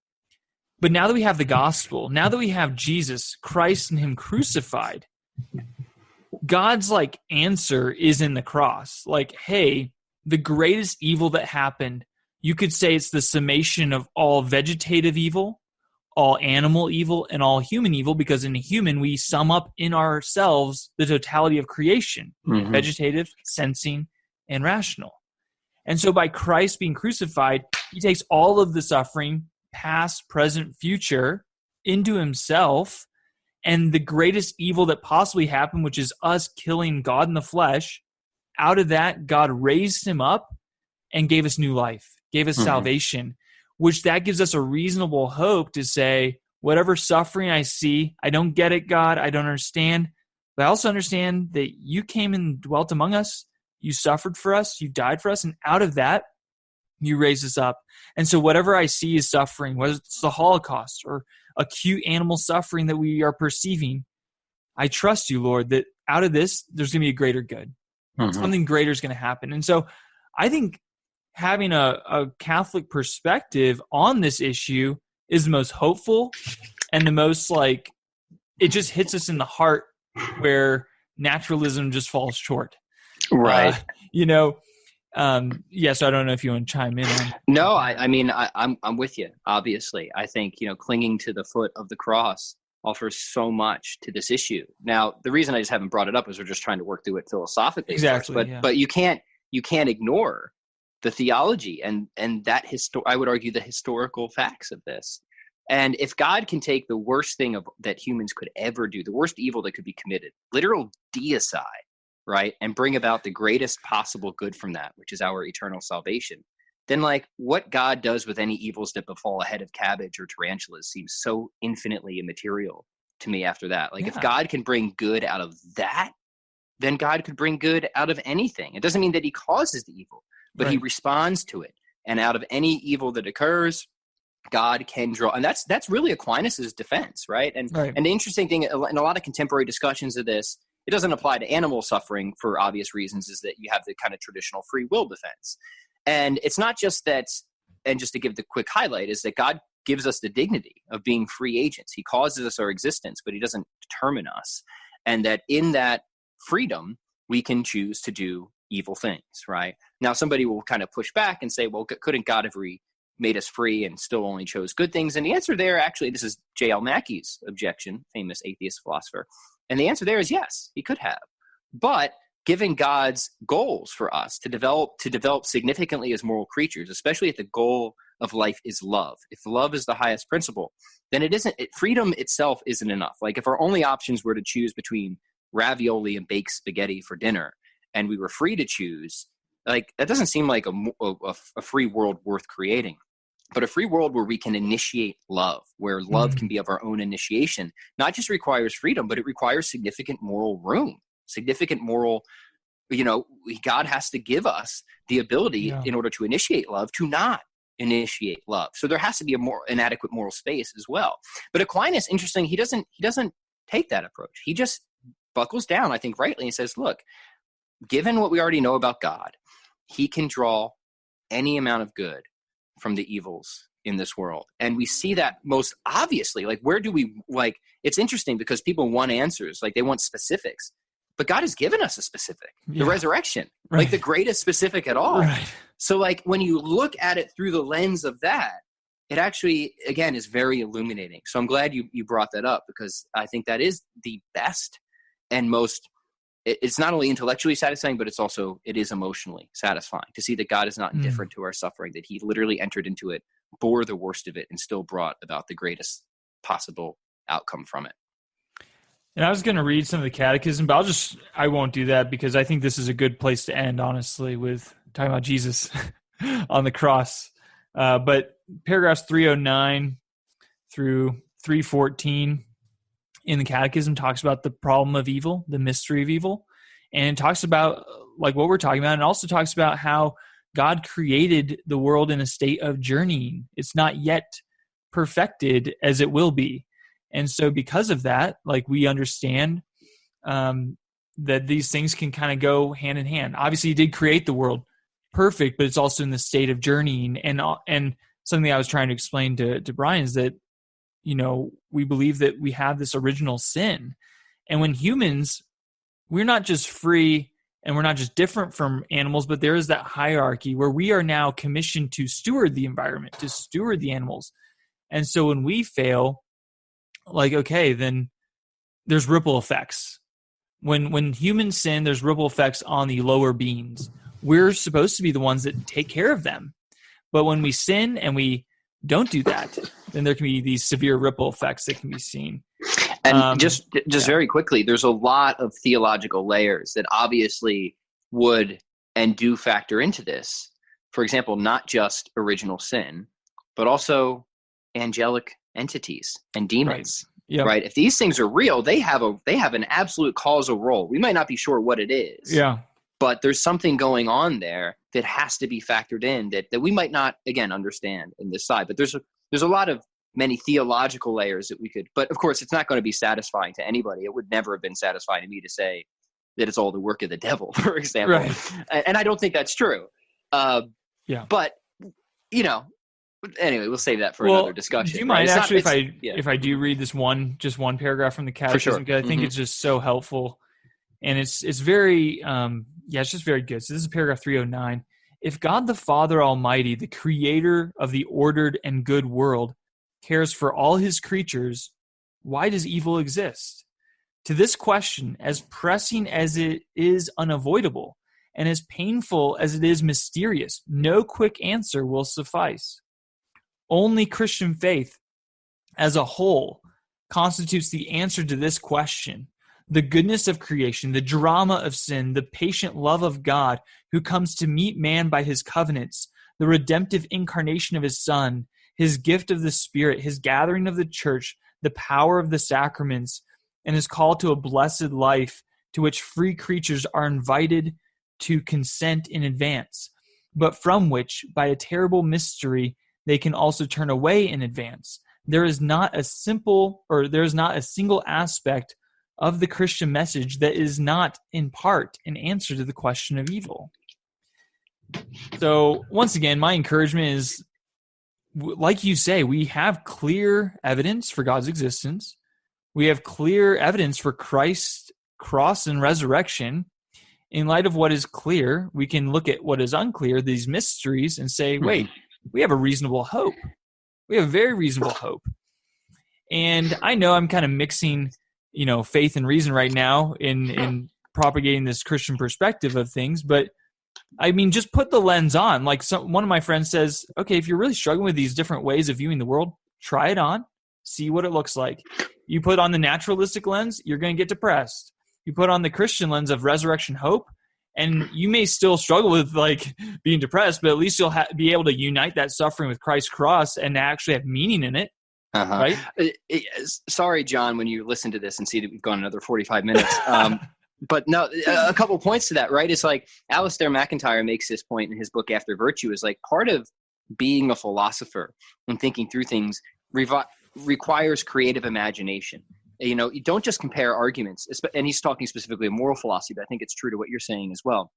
But now that we have the gospel, now that we have Jesus, Christ and him crucified, God's like answer is in the cross. Like, hey, the greatest evil that happened, you could say it's the summation of all vegetative evil, all animal evil, and all human evil, because in a human, we sum up in ourselves the totality of creation, vegetative, sensing, and rational. And so by Christ being crucified, he takes all of the suffering, past, present, future, into himself, and the greatest evil that possibly happened, which is us killing God in the flesh, out of that, God raised him up and gave us new life, gave us salvation, which that gives us a reasonable hope to say, whatever suffering I see, I don't get it, God, I don't understand, but I also understand that you came and dwelt among us, you suffered for us, you died for us, and out of that, you raised us up. And so whatever I see is suffering, whether it's the Holocaust or acute animal suffering that we are perceiving, I trust you, Lord, that out of this, there's going to be a greater good. Something greater is going to happen. And so I think having a Catholic perspective on this issue is the most hopeful and the most, like, it just hits us in the heart where naturalism just falls short. Right. So I don't know if you want to chime in on. No, I'm with you. Obviously, I think, clinging to the foot of the cross offers so much to this issue. Now, the reason I just haven't brought it up is we're just trying to work through it philosophically. Exactly. First. But you can't ignore the theology and that I would argue the historical facts of this. And if God can take the worst thing that humans could ever do, the worst evil that could be committed, literal deicide, right, and bring about the greatest possible good from that, which is our eternal salvation, then, like, what God does with any evils that befall a head of cabbage or tarantulas seems so infinitely immaterial to me after that. Like, if God can bring good out of that, then God could bring good out of anything. It doesn't mean that he causes the evil, but he responds to it. And out of any evil that occurs, God can draw. And that's really Aquinas's defense, right? And the interesting thing, in a lot of contemporary discussions of this, it doesn't apply to animal suffering for obvious reasons, is that you have the kind of traditional free will defense. And it's not just that, and just to give the quick highlight, is that God gives us the dignity of being free agents. He causes us our existence, but he doesn't determine us. And that in that freedom, we can choose to do evil things, right? Now, somebody will kind of push back and say, well, couldn't God have made us free and still only chose good things? And the answer there, actually, this is J.L. Mackey's objection, famous atheist philosopher. And the answer there is yes, he could have. But given God's goals for us to develop significantly as moral creatures, especially if the goal of life is love, if love is the highest principle, then freedom itself isn't enough. Like, if our only options were to choose between ravioli and baked spaghetti for dinner, and we were free to choose, like, that doesn't seem like a free world worth creating. But a free world where we can initiate love, where love can be of our own initiation, not just requires freedom, but it requires significant moral room, significant moral, God has to give us the ability in order to initiate love to not initiate love. So there has to be an adequate moral space as well. But Aquinas, interesting, he doesn't take that approach. He just buckles down, I think rightly, and says, look, given what we already know about God, he can draw any amount of good from the evils in this world. And we see that most obviously, like, where do we, like, it's interesting because people want answers, like, they want specifics. but God has given us a specific, the Yeah. resurrection, Right. like the greatest specific at all. Right. So like when you look at it through the lens of that, it actually, again, is very illuminating. So I'm glad you brought that up, because I think that is the best and most, it's not only intellectually satisfying, but it is emotionally satisfying to see that God is not indifferent to our suffering, that he literally entered into it, bore the worst of it, and still brought about the greatest possible outcome from it. And I was going to read some of the catechism, but I won't do that, because I think this is a good place to end, honestly, with talking about Jesus on the cross. But paragraphs 309 through 314 in the catechism talks about the problem of evil, the mystery of evil. And it talks about like what we're talking about, and also talks about how God created the world in a state of journeying. It's not yet perfected as it will be. And so because of that, like we understand that these things can kind of go hand in hand. Obviously, he did create the world perfect, but it's also in the state of journeying. And something I was trying to explain to Brian is that, we believe that we have this original sin. And when humans, we're not just free and we're not just different from animals, but there is that hierarchy where we are now commissioned to steward the environment, to steward the animals. And so when we fail, like, okay, then there's ripple effects. When humans sin, there's ripple effects on the lower beings. We're supposed to be the ones that take care of them. But when we sin and we don't do that, then there can be these severe ripple effects that can be seen. And just very quickly, there's a lot of theological layers that obviously would and do factor into this. For example, not just original sin, but also angelic entities and demons. Right. Yep. Right? If these things are real, they have an absolute causal role. We might not be sure what it is. Yeah. But there's something going on there that has to be factored in that we might not, again, understand in this side. But there's a lot of many theological layers that we could, but of course it's not going to be satisfying to anybody. It would never have been satisfying to me to say that it's all the work of the devil, for example. Right. And I don't think that's true. Yeah. But, anyway, we'll save that for another discussion. Do you mind if I do read this one paragraph from the catechism? For sure. Because I think it's just so helpful. And it's very, it's just very good. So this is paragraph 309. If God the Father Almighty, the creator of the ordered and good world, cares for all his creatures, why does evil exist? To this question, as pressing as it is unavoidable, and as painful as it is mysterious, no quick answer will suffice. Only Christian faith as a whole constitutes the answer to this question. The goodness of creation, the drama of sin, the patient love of God who comes to meet man by his covenants, the redemptive incarnation of his Son, his gift of the Spirit, his gathering of the church, the power of the sacraments, and his call to a blessed life to which free creatures are invited to consent in advance, but from which, by a terrible mystery, they can also turn away in advance. There is not a single aspect of the Christian message that is not, in part, an answer to the question of evil. So, once again, my encouragement is, like you say, we have clear evidence for God's existence. We have clear evidence for Christ's cross and resurrection. In light of what is clear, we can look at what is unclear, these mysteries, and say, wait, we have a reasonable hope. We have a very reasonable hope. And I know I'm kind of mixing, faith and reason right now in propagating this Christian perspective of things, but I mean, just put the lens on. Like one of my friends says, okay, if you're really struggling with these different ways of viewing the world, try it on, see what it looks like. You put on the naturalistic lens, you're going to get depressed. You put on the Christian lens of resurrection hope, and you may still struggle with like being depressed, but at least you'll be able to unite that suffering with Christ's cross and actually have meaning in it. Right? Sorry, John, when you listen to this and see that we've gone another 45 minutes. But no, a couple points to that, right? It's like Alistair McIntyre makes this point in his book After Virtue, is like part of being a philosopher and thinking through things requires creative imagination. You don't just compare arguments, and he's talking specifically of moral philosophy, but I think it's true to what you're saying as well.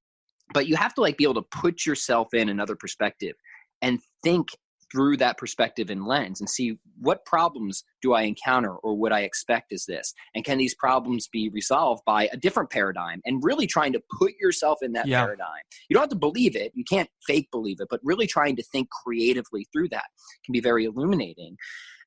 But you have to be able to put yourself in another perspective and think through that perspective and lens and see what problems do I encounter or would I expect is this? And can these problems be resolved by a different paradigm? And really trying to put yourself in that paradigm. You don't have to believe it. You can't fake believe it, but really trying to think creatively through that can be very illuminating.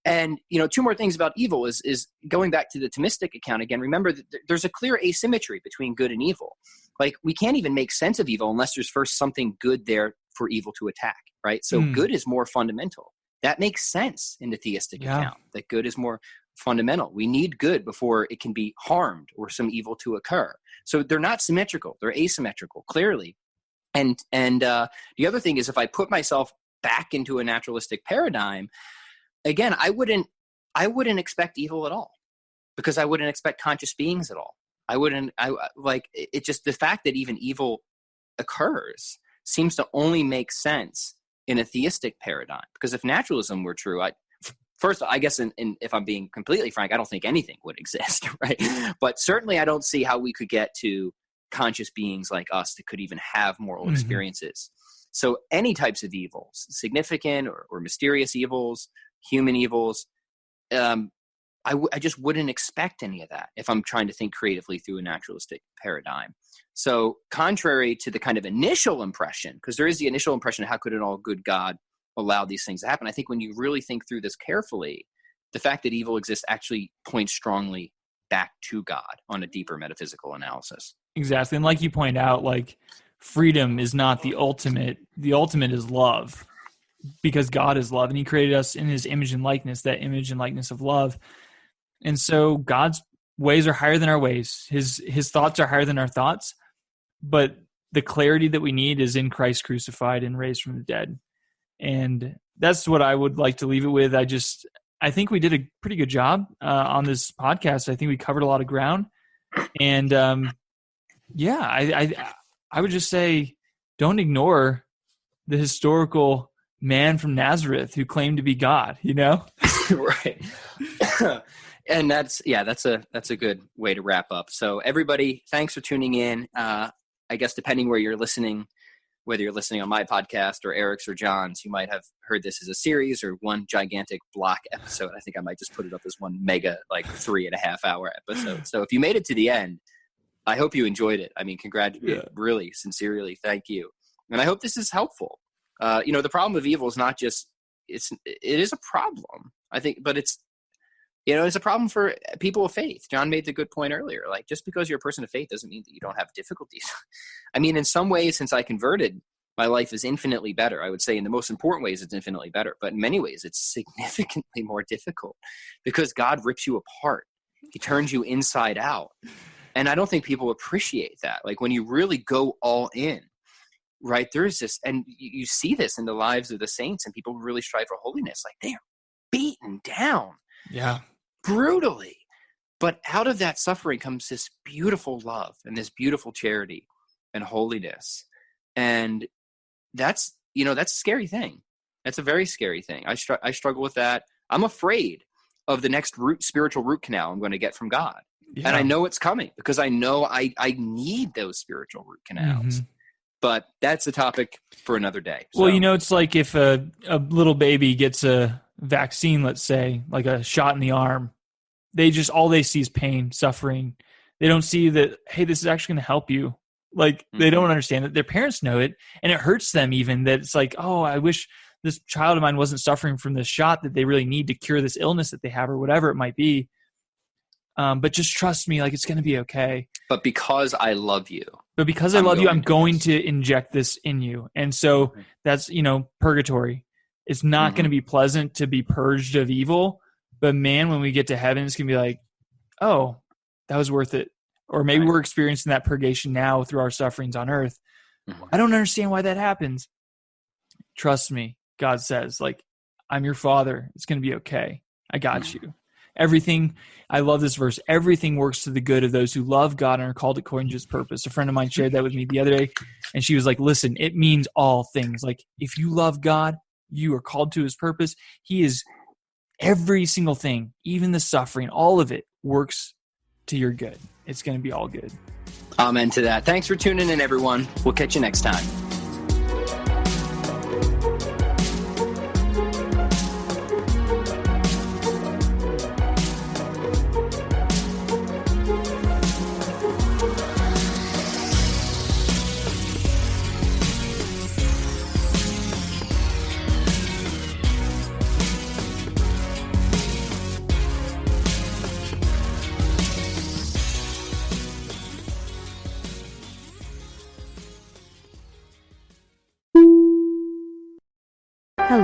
And, two more things about evil is going back to the Thomistic account again. Remember that there's a clear asymmetry between good and evil. Like, we can't even make sense of evil unless there's first something good there for evil to attack, right? So good is more fundamental. That makes sense in the theistic account, that good is more fundamental. We need good before it can be harmed or some evil to occur. So they're not symmetrical. They're asymmetrical, clearly. And the other thing is, if I put myself back into a naturalistic paradigm, again, I wouldn't expect evil at all, because I wouldn't expect conscious beings at all. It just, the fact that even evil occurs seems to only make sense in a theistic paradigm. Because if naturalism were true, I guess if I'm being completely frank, I don't think anything would exist, right? But certainly I don't see how we could get to conscious beings like us that could even have moral experiences. So any types of evils, significant or mysterious evils, human evils, I just wouldn't expect any of that if I'm trying to think creatively through a naturalistic paradigm. So contrary to the kind of initial impression, because there is the initial impression of how could an all good God allow these things to happen, I think when you really think through this carefully, the fact that evil exists actually points strongly back to God on a deeper metaphysical analysis. Exactly. And like you point out, like, freedom is not the ultimate. The ultimate is love, because God is love, and he created us in his image and likeness, that image and likeness of love. And so God's ways are higher than our ways. His thoughts are higher than our thoughts. But the clarity that we need is in Christ crucified and raised from the dead. And that's what I would like to leave it with. I think we did a pretty good job on this podcast. I think we covered a lot of ground. And I would just say, don't ignore the historical man from Nazareth who claimed to be God, Right. And that's a good way to wrap up. So everybody, thanks for tuning in. I guess depending where you're listening, whether you're listening on my podcast or Eric's or John's, you might have heard this as a series or one gigantic block episode. I think I might just put it up as one mega, 3.5 hour episode. So if you made it to the end, I hope you enjoyed it. I mean, really, sincerely, thank you. And I hope this is helpful. The problem of evil is not just, it is a problem, I think, but it's a problem for people of faith. John made the good point earlier. Like, just because you're a person of faith doesn't mean that you don't have difficulties. I mean, in some ways, since I converted, my life is infinitely better. I would say in the most important ways, it's infinitely better. But in many ways, it's significantly more difficult because God rips you apart. He turns you inside out. And I don't think people appreciate that. Like, when you really go all in, right, there's this, and you see this in the lives of the saints and people who really strive for holiness. Like, they are beaten down. Yeah. Brutally. But out of that suffering comes this beautiful love and this beautiful charity and holiness. And that's a scary thing. That's a very scary thing. I struggle with that. I'm afraid of the next spiritual root canal I'm going to get from God. Yeah. And I know it's coming because I know I need those spiritual root canals. But that's a topic for another day. So. Well, it's like if a little baby gets a vaccine, let's say, like a shot in the arm, all they see is pain, suffering. They don't see that, hey, this is actually going to help you. Like, they don't understand that. Their parents know it, and it hurts them even that it's like, oh, I wish this child of mine wasn't suffering from this shot that they really need to cure this illness that they have or whatever it might be. But just trust me, like, it's going to be okay. But because I love you. I'm going to inject this in you. And so that's, purgatory. It's not going to be pleasant to be purged of evil. But man, when we get to heaven, it's going to be like, oh, that was worth it. Or maybe we're experiencing that purgation now through our sufferings on earth. I don't understand why that happens. Trust me, God says, like, I'm your father. It's going to be okay. I got you. Everything, I love this verse, everything works to the good of those who love God and are called according to his purpose. A friend of mine shared that with me the other day, and she was like, listen, it means all things. Like, if you love God, you are called to his purpose. He is every single thing, even the suffering, all of it works to your good. It's going to be all good. Amen to that. Thanks for tuning in, everyone. We'll catch you next time.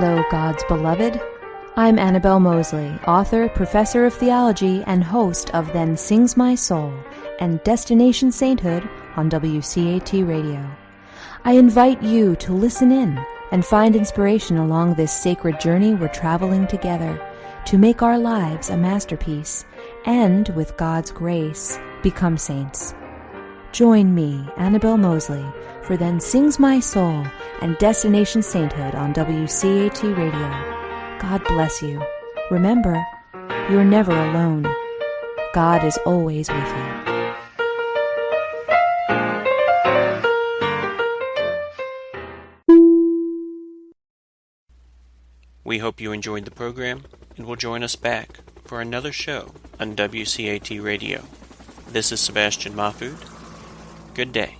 Hello, God's beloved. I'm Annabelle Mosley, author, professor of theology, and host of Then Sings My Soul and Destination Sainthood on WCAT Radio. I invite you to listen in and find inspiration along this sacred journey we're traveling together to make our lives a masterpiece and, with God's grace, become saints. Join me, Annabelle Mosley, for Then Sings My Soul and Destination Sainthood on WCAT Radio. God bless you. Remember, you're never alone. God is always with you. We hope you enjoyed the program and will join us back for another show on WCAT Radio. This is Sebastian Mahfood. Good day.